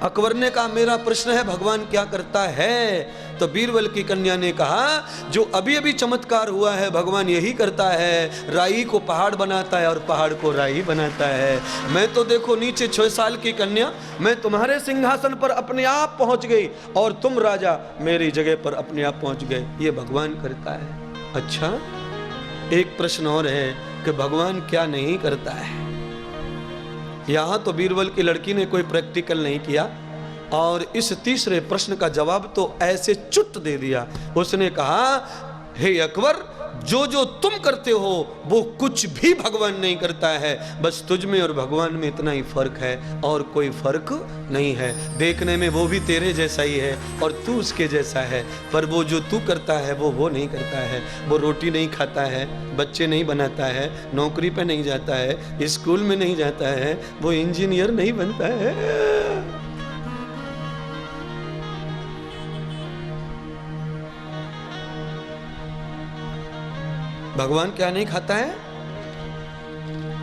अकबर ने कहा मेरा प्रश्न है भगवान क्या करता है। तो बीरबल की कन्या ने कहा जो अभी अभी चमत्कार हुआ है भगवान यही करता है, राई को पहाड़ बनाता है और पहाड़ को राई बनाता है। मैं तो देखो नीचे 6 साल की कन्या, मैं तुम्हारे सिंहासन पर अपने आप पहुंच गई और तुम राजा मेरी जगह पर अपने आप पहुंच गए, ये भगवान करता है। अच्छा एक प्रश्न और है कि भगवान क्या नहीं करता है। यहां तो बीरबल की लड़की ने कोई प्रैक्टिकल नहीं किया और इस तीसरे प्रश्न का जवाब तो ऐसे चुट दे दिया। उसने कहा हे अकबर जो जो तुम करते हो वो कुछ भी भगवान नहीं करता है, बस तुझ में और भगवान में इतना ही फर्क है और कोई फर्क नहीं है। देखने में वो भी तेरे जैसा ही है और तू उसके जैसा है, पर वो जो तू करता है वो नहीं करता है। वो रोटी नहीं खाता है, बच्चे नहीं बनाता है, नौकरी पे नहीं जाता है, स्कूल में नहीं जाता है, वो इंजीनियर नहीं बनता है। भगवान क्या नहीं खाता है?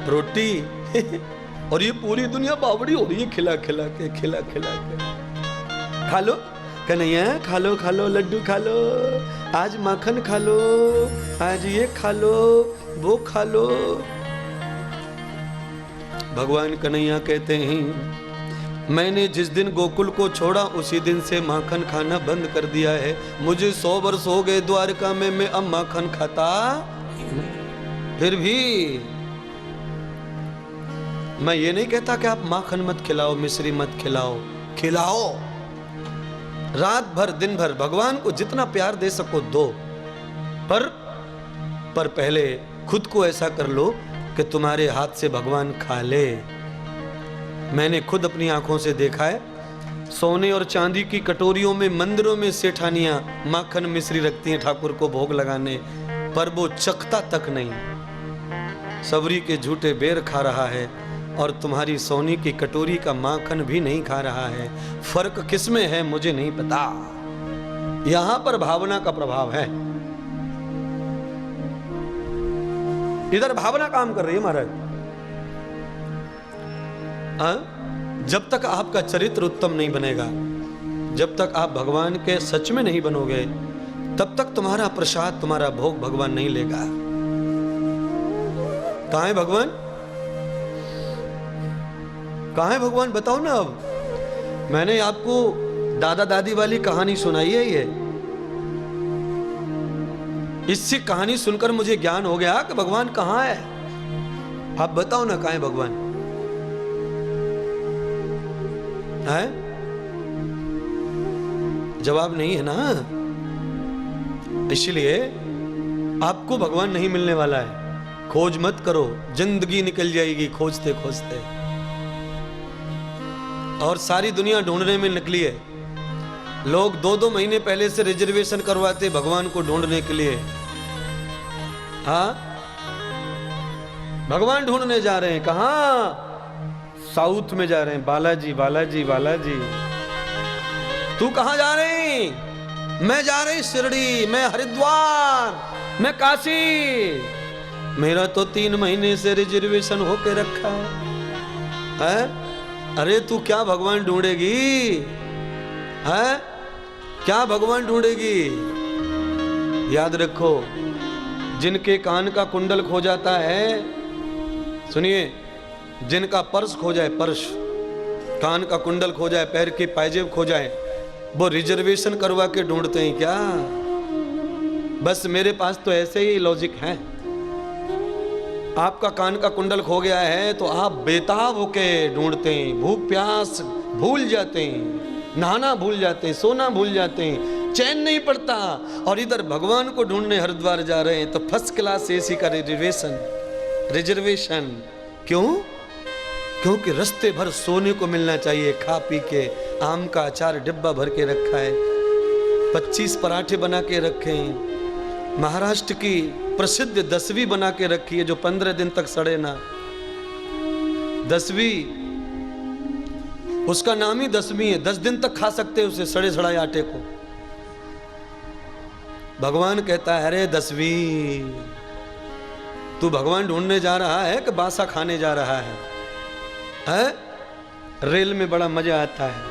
रोटी। और ये पूरी दुनिया बावड़ी हो रही है खिला खिला के। खा लो कन्हैया, खा लो खा लो, लड्डू खा लो, आज माखन खा लो, आज ये खा लो, वो खा लो। भगवान कन्हैया कहते हैं मैंने जिस दिन गोकुल को छोड़ा उसी दिन से माखन खाना बंद कर दिया है। मुझे 100 वर्ष हो गए द्वारका में, मैं अब माखन खाता। फिर भी मैं ये नहीं कहता कि आप माखन मत खिलाओ, मिश्री मत खिलाओ, खिलाओ रात भर दिन भर, भगवान को जितना प्यार दे सको दो, पर पहले खुद को ऐसा कर लो कि तुम्हारे हाथ से भगवान खा ले। मैंने खुद अपनी आंखों से देखा है, सोने और चांदी की कटोरियों में मंदिरों में सेठानियां माखन मिश्री रखती हैं ठाकुर को भोग लगाने, पर वो चखता तक नहीं। सबरी के झूठे बेर खा रहा है और तुम्हारी सोने की कटोरी का माखन भी नहीं खा रहा है। फर्क किसमें है मुझे नहीं पता। यहां पर भावना का प्रभाव है, इधर भावना काम कर रही है महाराज। जब तक आपका चरित्र उत्तम नहीं बनेगा, जब तक आप भगवान के सच में नहीं बनोगे, तब तक तुम्हारा प्रसाद, तुम्हारा भोग भगवान नहीं लेगा। कहां है भगवान? कहां है भगवान? बताओ ना। अब मैंने आपको दादा दादी वाली कहानी सुनाई है, ये इससे कहानी सुनकर मुझे ज्ञान हो गया कि भगवान कहां है। आप बताओ ना, कहां है भगवान? है? जवाब नहीं है ना। इसलिए आपको भगवान नहीं मिलने वाला है। खोज मत करो, जिंदगी निकल जाएगी खोजते खोजते। और सारी दुनिया ढूंढने में निकली है। लोग 2-2 महीने पहले से रिजर्वेशन करवाते भगवान को ढूंढने के लिए। हाँ, भगवान ढूंढने जा रहे हैं। कहां? साउथ में जा रहे हैं। बालाजी बालाजी बालाजी। तू कहां जा रही? मैं जा रही शिरडी, मैं हरिद्वार, मैं काशी। मेरा तो 3 महीने से रिजर्वेशन होके रखा है। अरे तू क्या भगवान ढूंढेगी? है? क्या भगवान ढूंढेगी? याद रखो, जिनके कान का कुंडल खो जाता है, सुनिए, जिनका पर्स खो जाए, पर्स, कान का कुंडल खो जाए, पैर की पायजेब खो जाए, वो रिजर्वेशन करवा के ढूंढते हैं क्या? बस मेरे पास तो ऐसे ही लॉजिक है। आपका कान का कुंडल खो गया है तो आप बेताब होके ढूंढते हैं, भूख प्यास भूल जाते हैं, नहाना भूल जाते हैं, सोना भूल जाते हैं, चैन नहीं पड़ता। और इधर भगवान को ढूंढने हरिद्वार जा रहे हैं तो फर्स्ट क्लास एसी का रिजर्वेशन। क्यों? क्योंकि रस्ते भर सोने को मिलना चाहिए। खा पी के आम का अचार डिब्बा भर के रखा है, 25 पराठे बना के रखे हैं, महाराष्ट्र की प्रसिद्ध दसवीं बना के रखी है जो 15 दिन तक सड़े ना। दसवीं, उसका नाम ही दसवीं है, 10 दिन तक खा सकते हैं उसे, सड़े सड़ाए आटे को। भगवान कहता है, अरे दसवीं, तू भगवान ढूंढने जा रहा है कि बासा खाने जा रहा है? रेल में बड़ा मजा आता है।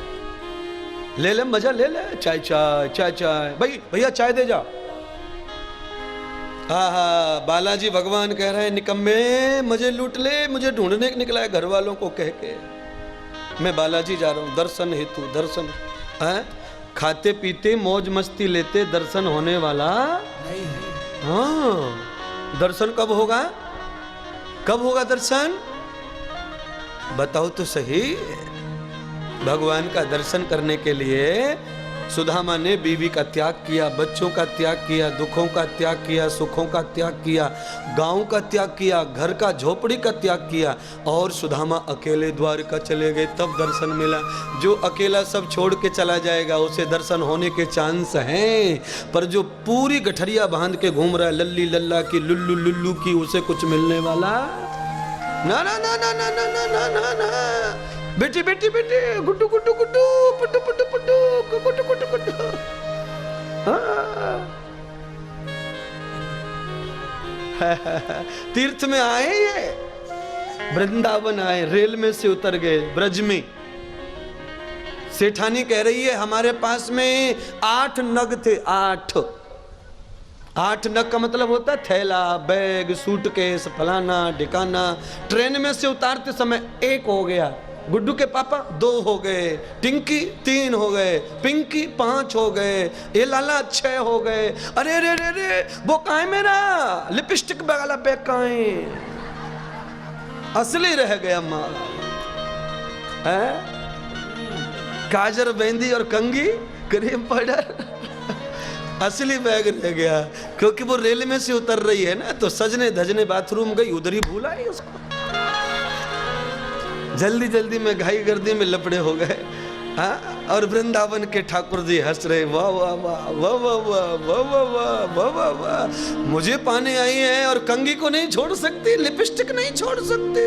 ले ले मजा, ले ले। चाय चाय चाय चाय, भाई भैया चाय दे जा। हाँ, बालाजी भगवान कह रहे हैं, निकम्मे मुझे लूट ले, मुझे ढूंढने निकला है घर वालों को कह के। मैं बालाजी जा रहा हूं दर्शन हेतु। दर्शन है? खाते पीते मौज मस्ती लेते दर्शन होने वाला नहीं है। हाँ, दर्शन कब होगा? कब होगा दर्शन? बताओ तो सही। भगवान का दर्शन करने के लिए सुदामा ने बीवी का त्याग किया, बच्चों का त्याग किया, दुखों का त्याग किया, सुखों का त्याग किया, गांव का त्याग किया, घर का झोपड़ी का त्याग किया, और सुदामा अकेले द्वारका चले गए, तब दर्शन मिला। जो अकेला सब छोड़ के चला जाएगा उसे दर्शन होने के चांस हैं, पर जो पूरी गठरिया बांध के घूम रहा है, लल्ली लल्ला की, लुल्लू लुल्लू की, उसे कुछ मिलने वाला ना ना ना ना ना ना ना ना ना। बेटी बेटी बेटी, गुड्डू गुड्डू गुड्डू, पुट्टू पुट्टू पुट्टू, गुड्डू गुड्डू गुड्डू। तीर्थ में आए, ये वृंदावन आए, रेल में से उतर गए, ब्रज में। सेठानी कह रही है, हमारे पास में 8 नग थे। 8 नग का मतलब होता है थैला, बैग, सूटकेस, फलाना ढिकाना। ट्रेन में से उतारते समय 1 हो गया, गुड्डू के पापा 2 हो गए, टिंकी 3 हो गए, पिंकी 5 हो गए, ये लाला 6 हो गए। अरे रे रे रे, वो कहाँ है मेरा लिपस्टिक वाला बैग? कहाँ है? असली रह गया माल है। काजर, मेहंदी और कंघी, क्रीम पाउडर, असली बैग रह गया। क्योंकि वो रेल में से उतर रही है ना, तो सजने धजने बाथरूम गई, उधर ही भूल आई उसको। जल्दी जल्दी में घाई गर्दी में लपड़े हो गए। हाँ, और वृंदावन के ठाकुर जी हंस रहे, वाह वाह वाह वाह वाह वाह वाह वाह वाह वाह वाह वाह, मुझे पाने आई है और कंघी को नहीं छोड़ सकती, लिपस्टिक नहीं छोड़ सकती।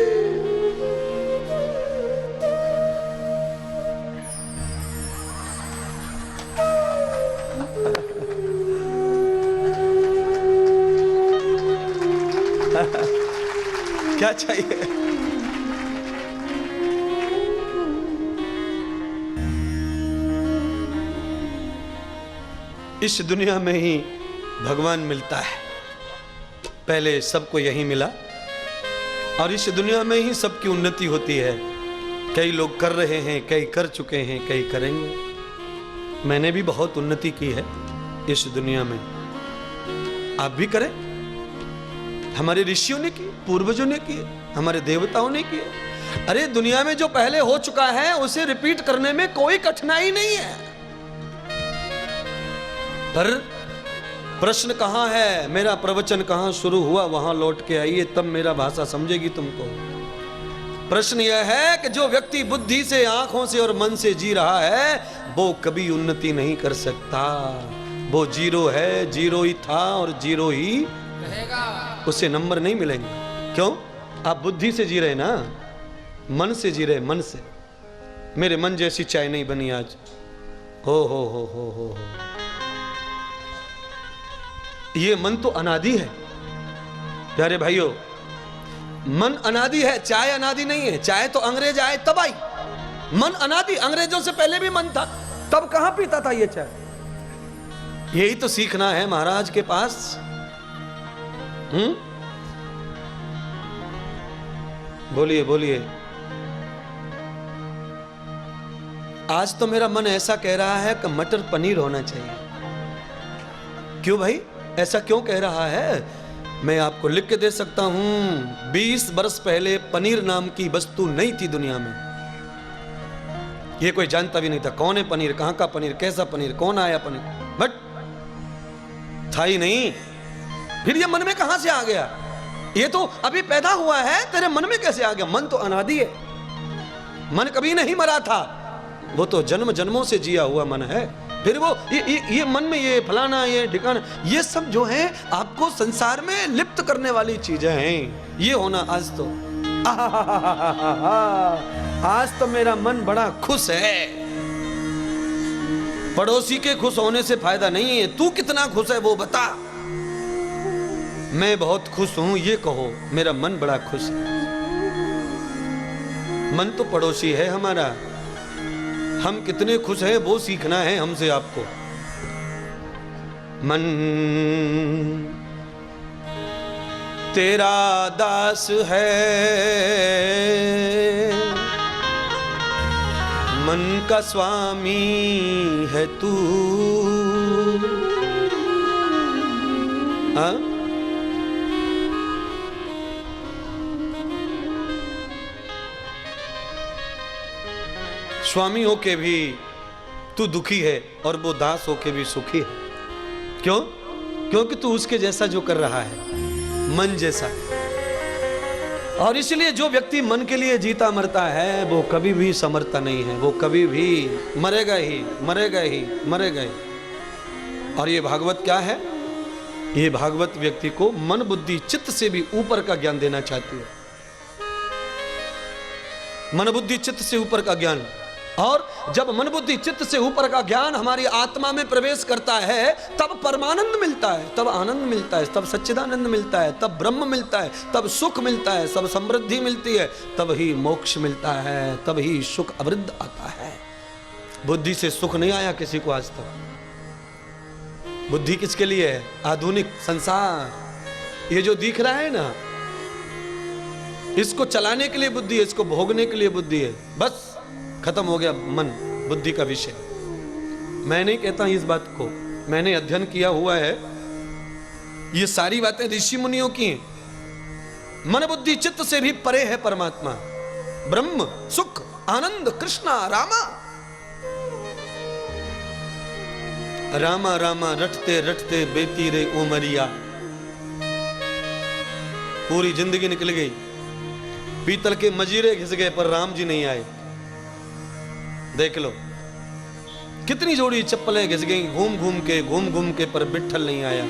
क्या चाहिए? इस दुनिया में ही भगवान मिलता है। पहले सबको यही मिला और इस दुनिया में ही सबकी उन्नति होती है। कई लोग कर रहे हैं, कई कर चुके हैं, कई करेंगे। मैंने भी बहुत उन्नति की है इस दुनिया में, आप भी करें। हमारे ऋषियों ने की, पूर्वजों ने की, हमारे देवताओं ने की। अरे दुनिया में जो पहले हो चुका है उसे रिपीट करने में कोई कठिनाई नहीं है। पर प्रश्न कहां है, मेरा प्रवचन कहां शुरू हुआ वहां लौट के आइए, तब मेरा भाषा समझेगी तुमको। प्रश्न यह है कि जो व्यक्ति बुद्धि से, आंखों से और मन से जी रहा है वो कभी उन्नति नहीं कर सकता। वो जीरो है, जीरो ही था और जीरो ही रहेगा, उसे नंबर नहीं मिलेंगे। क्यों? आप बुद्धि से जी रहे ना, मन से जी रहे, मन से। मेरे मन जैसी चाय नहीं बनी आज। हो। ये मन तो अनादि है प्यारे भाइयों, मन अनादि है, चाय अनादि नहीं है। चाय तो अंग्रेज आए तब आई, मन अनादि, अंग्रेजों से पहले भी मन था, तब कहां पीता था ये चाय? यही तो सीखना है महाराज के पास। बोलिए बोलिए। आज तो मेरा मन ऐसा कह रहा है कि मटर पनीर होना चाहिए। क्यों भाई, ऐसा क्यों कह रहा है? मैं आपको लिख के दे सकता हूं, 20 वर्ष पहले पनीर नाम की वस्तु नहीं थी दुनिया में। ये कोई जानता भी नहीं था कौन है पनीर, कहां का पनीर, कैसा पनीर, कौन आया पनीर, बट था ही नहीं। फिर ये मन में कहां से आ गया? ये तो अभी पैदा हुआ है, तेरे मन में कैसे आ गया? मन तो अनादि है, मन कभी नहीं मरा था, वो तो जन्म जन्मों से जिया हुआ मन है। फिर वो ये मन में ये फलाना, ये ठिकाना, ये सब जो है आपको संसार में लिप्त करने वाली चीजें हैं। ये होना आज तो आज तो मेरा मन बड़ा खुश है। पड़ोसी के खुश होने से फायदा नहीं है, तू कितना खुश है वो बता। मैं बहुत खुश हूं ये कहो, मेरा मन बड़ा खुश है। मन तो पड़ोसी है हमारा, हम कितने खुश हैं वो सीखना है हमसे आपको। मन तेरा दास है, मन का स्वामी है तू। हाँ? स्वामी होके भी तू दुखी है और वो दास होके भी सुखी है। क्यों? क्योंकि तू उसके जैसा जो कर रहा है, मन जैसा। और इसलिए जो व्यक्ति मन के लिए जीता मरता है वो कभी भी समरता नहीं है, वो कभी भी मरेगा ही मरेगा ही मरेगा ही। और ये भागवत क्या है? ये भागवत व्यक्ति को मन बुद्धि चित्त से भी ऊपर का ज्ञान देना चाहती है। मन बुद्धि चित्त से ऊपर का ज्ञान। और जब मन बुद्धि चित्त से ऊपर का ज्ञान हमारी आत्मा में प्रवेश करता है तब परमानंद मिलता है, तब आनंद मिलता है, तब सच्चिदानंद मिलता है, तब ब्रह्म मिलता है, तब सुख मिलता है, सब समृद्धि मिलती है, तब ही मोक्ष मिलता है, तब ही सुख अवृद्ध आता है। बुद्धि से सुख नहीं आया किसी को आज तक। बुद्धि किसके लिए है? आधुनिक संसार ये जो दिख रहा है ना, इसको चलाने के लिए बुद्धि है, इसको भोगने के लिए बुद्धि है। बस खत्म हो गया मन बुद्धि का विषय। मैं नहीं कहता इस बात को, मैंने अध्ययन किया हुआ है। ये सारी बातें ऋषि मुनियों की हैं। मन बुद्धि चित्त से भी परे है परमात्मा, ब्रह्म, सुख, आनंद, कृष्णा, रामा। रामा रामा रटते रटते बेती रे उमरिया, पूरी जिंदगी निकल गई। पीतल के मजीरे घिस गए पर राम जी नहीं आए। देख लो कितनी जोड़ी चप्पलें घिस गई घूम घूम के पर विट्ठल नहीं आया।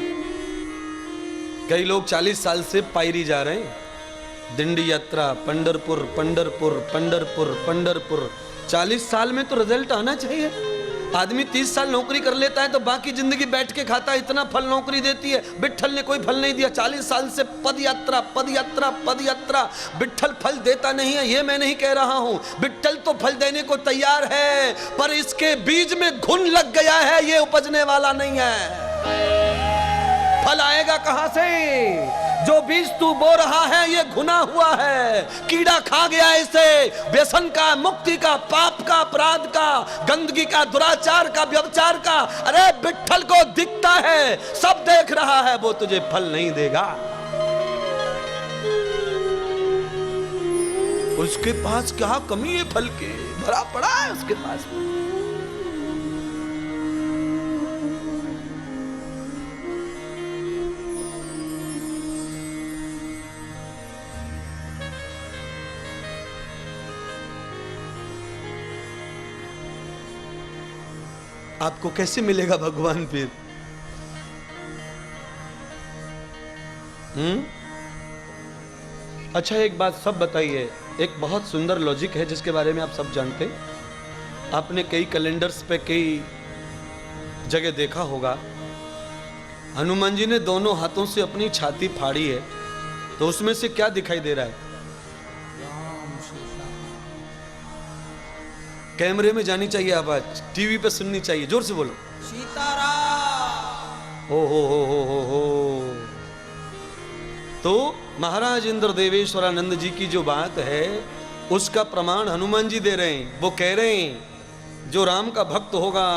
कई लोग 40 साल से पायरी जा रहे हैं, दिंडी यात्रा, पंढरपुर पंढरपुर पंढरपुर पंढरपुर। 40 साल में तो रिजल्ट आना चाहिए। आदमी 30 साल नौकरी कर लेता है तो बाकी जिंदगी बैठ के खाता है, इतना फल नौकरी देती है। विट्ठल ने कोई फल नहीं दिया। 40 साल से पद यात्रा पद यात्रा पद यात्रा, विट्ठल फल देता नहीं है। ये मैं नहीं कह रहा हूं, विट्ठल तो फल देने को तैयार है, पर इसके बीज में घुन लग गया है, ये उपजने वाला नहीं है। फल आएगा कहां से? जो बीज तू बो रहा है ये घुना हुआ है, कीड़ा खा गया इसे। व्यसन का, मुक्ति का, पाप का, अपराध का, गंदगी का, दुराचार का, व्यभिचार का। अरे विट्ठल को दिखता है, सब देख रहा है, वो तुझे फल नहीं देगा। उसके पास क्या कमी है फल के? भरा पड़ा है उसके पास। आपको कैसे मिलेगा भगवान फिर? अच्छा एक बात सब बताइए, एक बहुत सुंदर लॉजिक है जिसके बारे में आप सब जानते हैं। आपने कई कैलेंडर्स पे कई जगह देखा होगा, हनुमान जी ने दोनों हाथों से अपनी छाती फाड़ी है, तो उसमें से क्या दिखाई दे रहा है? कैमरे में जानी चाहिए आवाज, टीवी पे सुननी चाहिए, जोर से बोलो। सीताराम। हो। तो महाराज इंद्र देवेश्वरानंद जी की जो बात है उसका प्रमाण हनुमान जी दे रहे हैं। वो कह रहे हैं जो राम का भक्त होगा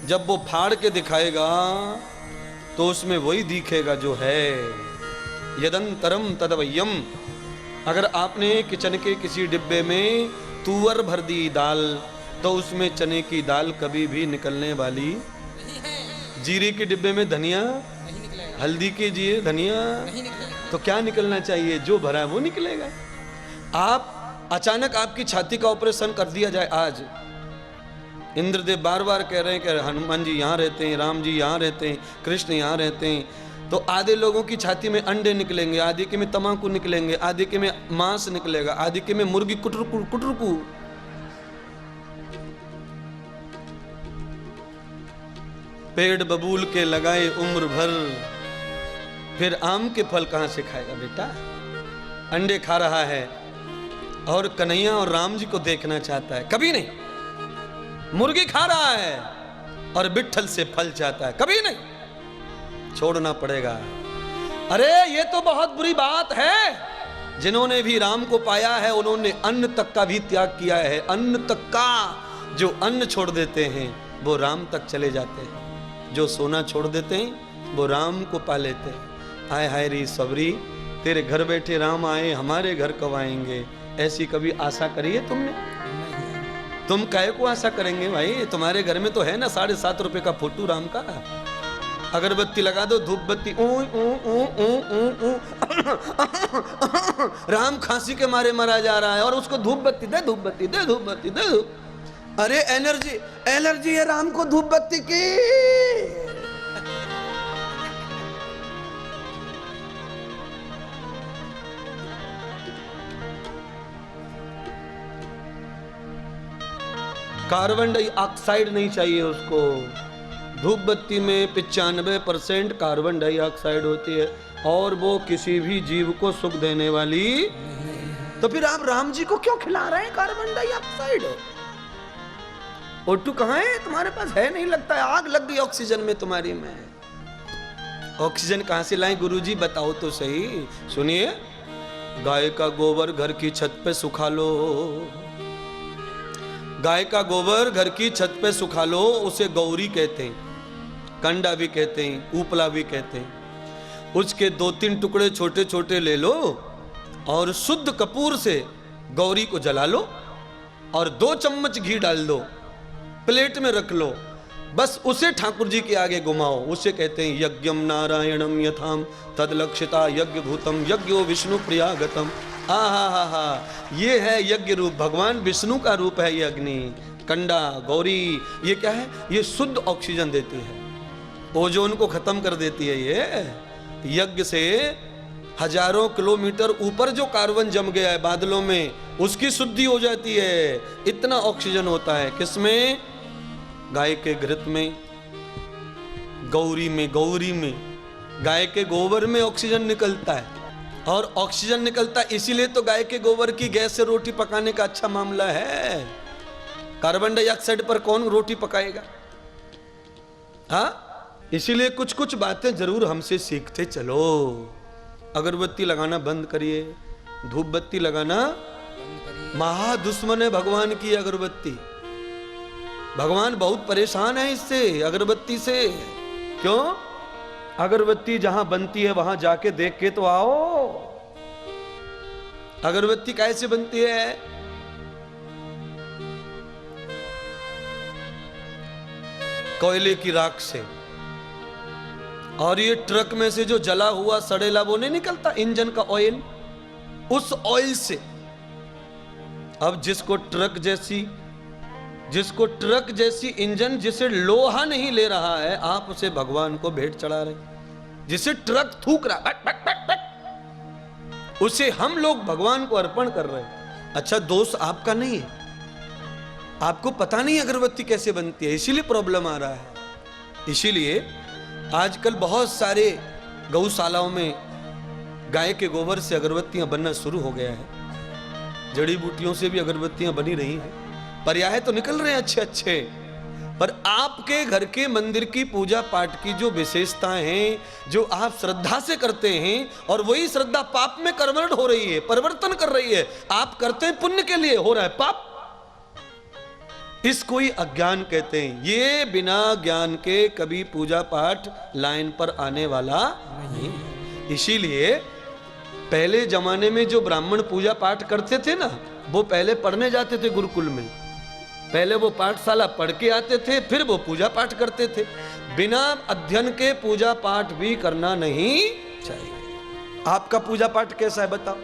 जब वो फाड़ के दिखाएगा तो उसमें वही दिखेगा जो है। यदंतरम तदवयम। अगर आपने किचन के किसी डिब्बे में तुअर भर दी दाल तो उसमें चने की दाल कभी भी निकलने वाली नहीं है। जीरे के डिब्बे में धनिया नहीं निकलेगा, हल्दी के जीरे धनिया नहीं निकलेगा, तो क्या निकलना चाहिए? जो भरा है वो निकलेगा। आप अचानक आपकी छाती का ऑपरेशन कर दिया जाए आज, इंद्रदेव बार बार कह रहे हैं कि हनुमान जी यहाँ रहते हैं, राम जी यहाँ रहते हैं, कृष्ण यहाँ रहते हैं, तो आधे लोगों की छाती में अंडे निकलेंगे, आधे के में तम्बाकू निकलेंगे, आधे के में मांस निकलेगा, आधे के में मुर्गी कुटरुकू कुटरुकू। पेड़ बबूल के लगाए उम्र भर, फिर आम के फल कहां से खाएगा बेटा? अंडे खा रहा है और कन्हैया और राम जी को देखना चाहता है, कभी नहीं। मुर्गी खा रहा है और विट्ठल से फल चाहता है, कभी नहीं। छोड़ना पड़ेगा। अरे ये तो बहुत बुरी बात है। जिन्होंने भी राम को पाया है उन्होंने अन्न तक का भी त्याग किया है। अन्न तक का, जो अन्न छोड़ देते हैं वो राम तक चले जाते हैं, जो सोना छोड़ देते हैं वो राम को पा लेते हैं। हाय हाय री सबरी, तेरे घर बैठे राम आए, हमारे घर कब आएंगे? ऐसी कभी आशा करी है तुमने? तुम काहे को आशा करेंगे भाई? तुम्हारे घर में तो है ना 7.5 रुपए का फोटो राम का। अगरबत्ती लगा दो, धूप बत्ती, राम खांसी के मारे मरा जा रहा है और उसको धूप बत्ती दे, धूप बत्ती दे, धूप बत्ती दे। अरे एलर्जी है राम को धूप बत्ती की। कार्बन डाइऑक्साइड नहीं चाहिए उसको। धूप बत्ती में 95% कार्बन डाइऑक्साइड होती है और वो किसी भी जीव को सुख देने वाली। तो फिर आप राम जी को क्यों खिला रहे हैं कार्बन डाइऑक्साइड? O2 कहाँ है तुम्हारे पास? है नहीं, लगता है आग लग गई ऑक्सीजन में तुम्हारी में। ऑक्सीजन कहां से लाएं गुरुजी, बताओ तो सही। सुनिए, गाय का गोबर घर की छत पे सुखा लो। गाय का गोबर घर की छत पे सुखा लो, उसे गौरी कहते हैं, कंडा भी कहते हैं, ऊपला भी कहते हैं। उसके 2-3 टुकड़े छोटे छोटे ले लो और शुद्ध कपूर से गौरी को जला लो और 2 चम्मच घी डाल दो, प्लेट में रख लो, बस उसे ठाकुर जी के आगे घुमाओ। उसे कहते हैं यज्ञम नारायणम यथाम तदलक्षिता यज्ञ भूतम यज्ञो विष्णु प्रियागतम। हा, ये है यज्ञ रूप, भगवान विष्णु का रूप है ये अग्नि। कंडा गौरी ये क्या है? ये शुद्ध ऑक्सीजन देती है, ओजोन को खत्म कर देती है। ये यज्ञ से हजारों किलोमीटर ऊपर जो कार्बन जम गया है बादलों में, उसकी शुद्धि हो जाती है। इतना ऑक्सीजन होता है किसमें? गाय के घृत में, गौरी में गाय के गोबर में ऑक्सीजन निकलता है। और ऑक्सीजन निकलता है इसीलिए तो गाय के गोबर की गैस से रोटी पकाने का अच्छा मामला है। कार्बन डाइऑक्साइड पर कौन रोटी पकाएगा? हाँ, इसीलिए कुछ कुछ बातें जरूर हमसे सीखते चलो। अगरबत्ती लगाना बंद करिए, धूप बत्ती लगाना महा दुश्मन है भगवान की अगरबत्ती। भगवान बहुत परेशान है इससे, अगरबत्ती से। क्यों? अगरबत्ती जहां बनती है वहां जाके देख के तो आओ। अगरबत्ती कैसे बनती है? कोयले की राख से। और ये ट्रक में से जो जला हुआ सड़ेला वो नहीं निकलता, इंजन का ऑयल, उस ऑयल से। अब जिसको ट्रक जैसी इंजन, जिसे लोहा नहीं ले रहा है, आप उसे भगवान को भेंट चढ़ा रहे। जिसे ट्रक थूक रहा बट बट बट बट, उसे हम लोग भगवान को अर्पण कर रहे हैं। अच्छा, दोष आपका नहीं है, आपको पता नहीं अगरबत्ती कैसे बनती है, इसीलिए प्रॉब्लम आ रहा है। इसीलिए आजकल बहुत सारे गौशालाओं में गाय के गोबर से अगरबत्तियां बनना शुरू हो गया है। जड़ी बूटियों से भी अगरबत्तियां बनी रही हैं, पर्याय तो निकल रहे हैं अच्छे अच्छे। पर आपके घर के मंदिर की पूजा पाठ की जो विशेषताएं हैं, जो आप श्रद्धा से करते हैं, और वही श्रद्धा पाप में कन्वर्ट हो रही है, परिवर्तन कर रही है। आप करते हैं पुण्य के लिए, हो रहा है पाप। इसको ही अज्ञान कहते हैं। ये बिना ज्ञान के कभी पूजा पाठ लाइन पर आने वाला नहीं। इसीलिए पहले जमाने में जो ब्राह्मण पूजा पाठ करते थे ना, वो पहले पढ़ने जाते थे गुरुकुल में। पहले वो पाठशाला पढ़ के आते थे, फिर वो पूजा पाठ करते थे। बिना अध्ययन के पूजा पाठ भी करना नहीं चाहिए। आपका पूजा पाठ कैसा है बताओ,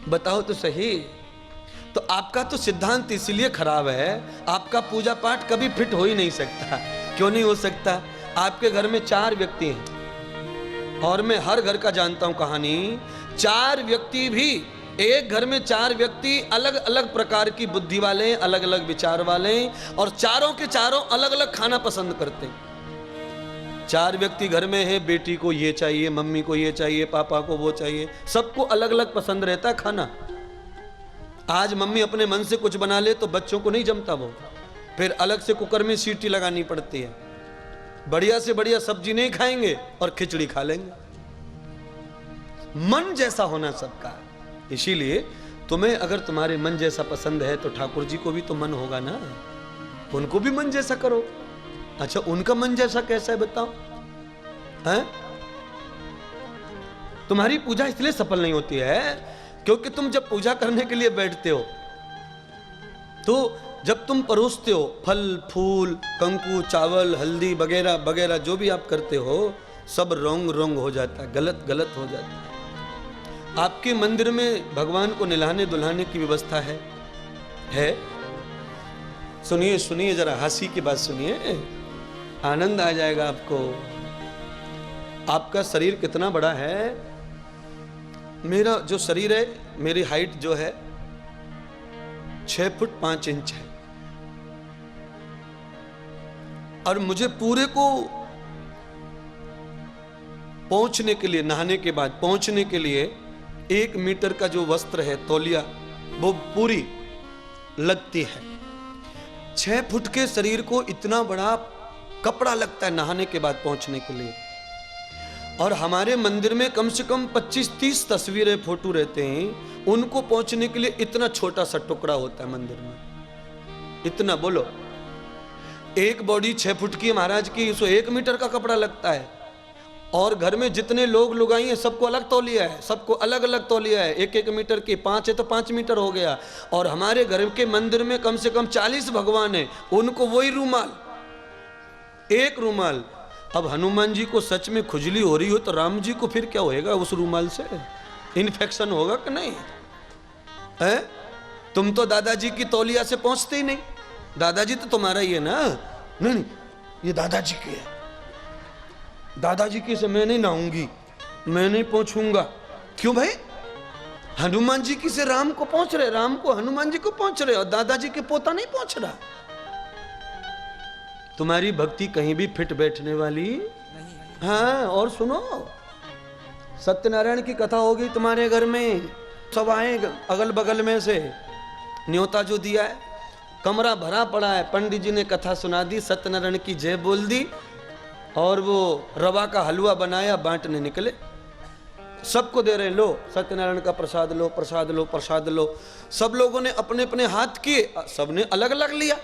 बताओ तो सही। तो आपका तो सिद्धांत इसलिए खराब है, आपका पूजा पाठ कभी फिट हो ही नहीं सकता। क्यों नहीं हो सकता? आपके घर में 4 व्यक्ति हैं, और मैं हर घर का जानता हूं कहानी। 4 व्यक्ति भी, एक घर में 4 व्यक्ति अलग अलग प्रकार की बुद्धि वाले, अलग अलग विचार वाले, और चारों के चारों अलग अलग खाना पसंद करते हैं। 4 व्यक्ति घर में है, बेटी को ये चाहिए, मम्मी को ये चाहिए, पापा को वो चाहिए, सबको अलग अलग पसंद रहता है खाना। आज मम्मी अपने मन से कुछ बना ले तो बच्चों को नहीं जमता, वो फिर अलग से कुकर में सीटी लगानी पड़ती है। बढ़िया से बढ़िया सब्जी नहीं खाएंगे और खिचड़ी खा लेंगे। मन जैसा होना सबका। इसीलिए तुम्हें अगर तुम्हारे मन जैसा पसंद है तो ठाकुर जी को भी तो मन होगा ना, उनको भी मन जैसा करो। अच्छा, उनका मन जैसा कैसा है बताओ? हैं? तुम्हारी पूजा इसलिए सफल नहीं होती है क्योंकि तुम जब पूजा करने के लिए बैठते हो तो जब तुम परोसते हो फल फूल कंकु चावल हल्दी वगैरह वगैरह, जो भी आप करते हो सब रंग रंग हो जाता है, गलत गलत हो जाता है। आपके मंदिर में भगवान को नहलाने धुलाने की व्यवस्था है? सुनिए सुनिए, जरा हंसी की बात सुनिए, आनंद आ जाएगा आपको। आपका शरीर कितना बड़ा है? मेरा जो शरीर है, मेरी हाइट जो है 6 फुट 5 इंच है, और मुझे पूरे को पहुंचने के लिए, नहाने के बाद पहुंचने के लिए 1 मीटर का जो वस्त्र है, तौलिया, वो पूरी लगती है। 6 फुट के शरीर को इतना बड़ा कपड़ा लगता है नहाने के बाद पहुंचने के लिए। और हमारे मंदिर में कम से कम 25-30 तस्वीरें फोटो रहते हैं, उनको पहुंचने के लिए इतना छोटा सा टुकड़ा होता है मंदिर में। इतना बोलो, एक बॉडी 6 फुट की महाराज की, उसको 1 मीटर का कपड़ा लगता है। और घर में जितने लोग लुगाई हैं सबको अलग तौलिया है, सबको अलग अलग तौलिया है, 1-1 मीटर की, 5 है तो 5 मीटर हो गया। और हमारे घर के मंदिर में कम से कम 40 भगवान है, उनको वही रूमाल, 1 रूमाल। अब हनुमान जी को सच में खुजली हो रही हो तो राम जी को फिर क्या होएगा उस रूमाल से? इन्फेक्शन होगा कि नहीं है? तुम तो दादाजी की तौलिया से पहुंचते ही नहीं। दादाजी तो तुम्हारा ही है ना। नहीं नहीं, ये दादाजी की है, दादाजी की से मैं नहीं नहाऊंगी, मैं नहीं पहुंचूंगा। क्यों भाई? हनुमान जी की से राम को पहुंच रहे, राम को हनुमान जी को पहुंच रहे, और दादाजी के पोता नहीं पहुंच रहा। तुम्हारी भक्ति कहीं भी फिट बैठने वाली नहीं। हाँ, और सुनो, सत्यनारायण की कथा होगी तुम्हारे घर में, सब आए अगल बगल में से, न्योता जो दिया है, कमरा भरा पड़ा है, पंडित जी ने कथा सुना दी, सत्यनारायण की जय बोल दी, और वो रवा का हलवा बनाया, बांटने निकले, सबको दे रहे, लो सत्यनारायण का प्रसाद लो, प्रसाद लो, प्रसाद लो। सब लोगों ने अपने अपने हाथ किए, सबने अलग अलग लिया।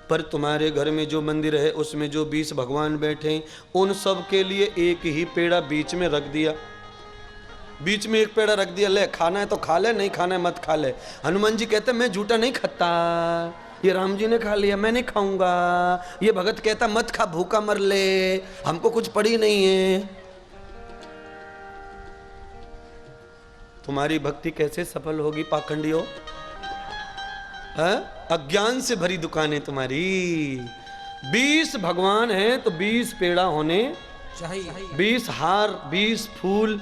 पर तुम्हारे घर में जो मंदिर है उसमें जो 20 भगवान बैठे हैं, उन सब के लिए एक ही पेड़ा बीच में रख दिया, बीच में एक पेड़ा रख दिया, ले खाना है तो खा ले, नहीं खाना है मत खा ले। हनुमान जी कहते मैं झूठा नहीं खाता, ये राम जी ने खा लिया, मैं नहीं खाऊंगा। ये भगत कहता मत खा, भूखा मर ले, हमको कुछ पड़ी नहीं है। तुम्हारी भक्ति कैसे सफल होगी पाखंडियों? अज्ञान से भरी दुकानें तुम्हारी। 20 भगवान हैं तो 20 पेड़ा होने चाहिए, 20 हार, 20 फूल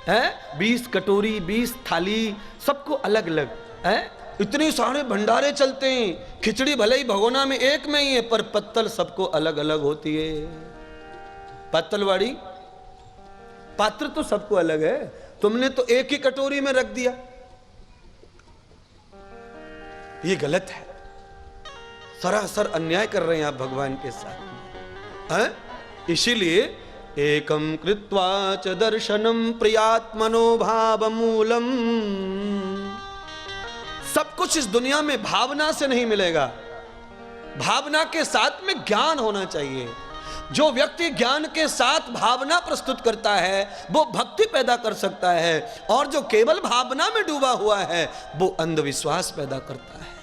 है, 20 कटोरी, 20 थाली, सबको अलग अलग है। इतने सारे भंडारे चलते हैं, खिचड़ी भले ही भगोना में एक में ही है, पर पत्तल सबको अलग अलग होती है। पत्तलवाड़ी पात्र तो सबको अलग है, तुमने तो एक ही कटोरी में रख दिया, ये गलत है, सरासर अन्याय कर रहे हैं आप भगवान के साथ है? इसीलिए एकम कृत्वा च दर्शनम प्रियात्मनो भाव मूलम। सब कुछ इस दुनिया में भावना से नहीं मिलेगा, भावना के साथ में ज्ञान होना चाहिए। जो व्यक्ति ज्ञान के साथ भावना प्रस्तुत करता है वो भक्ति पैदा कर सकता है, और जो केवल भावना में डूबा हुआ है वो अंधविश्वास पैदा करता है।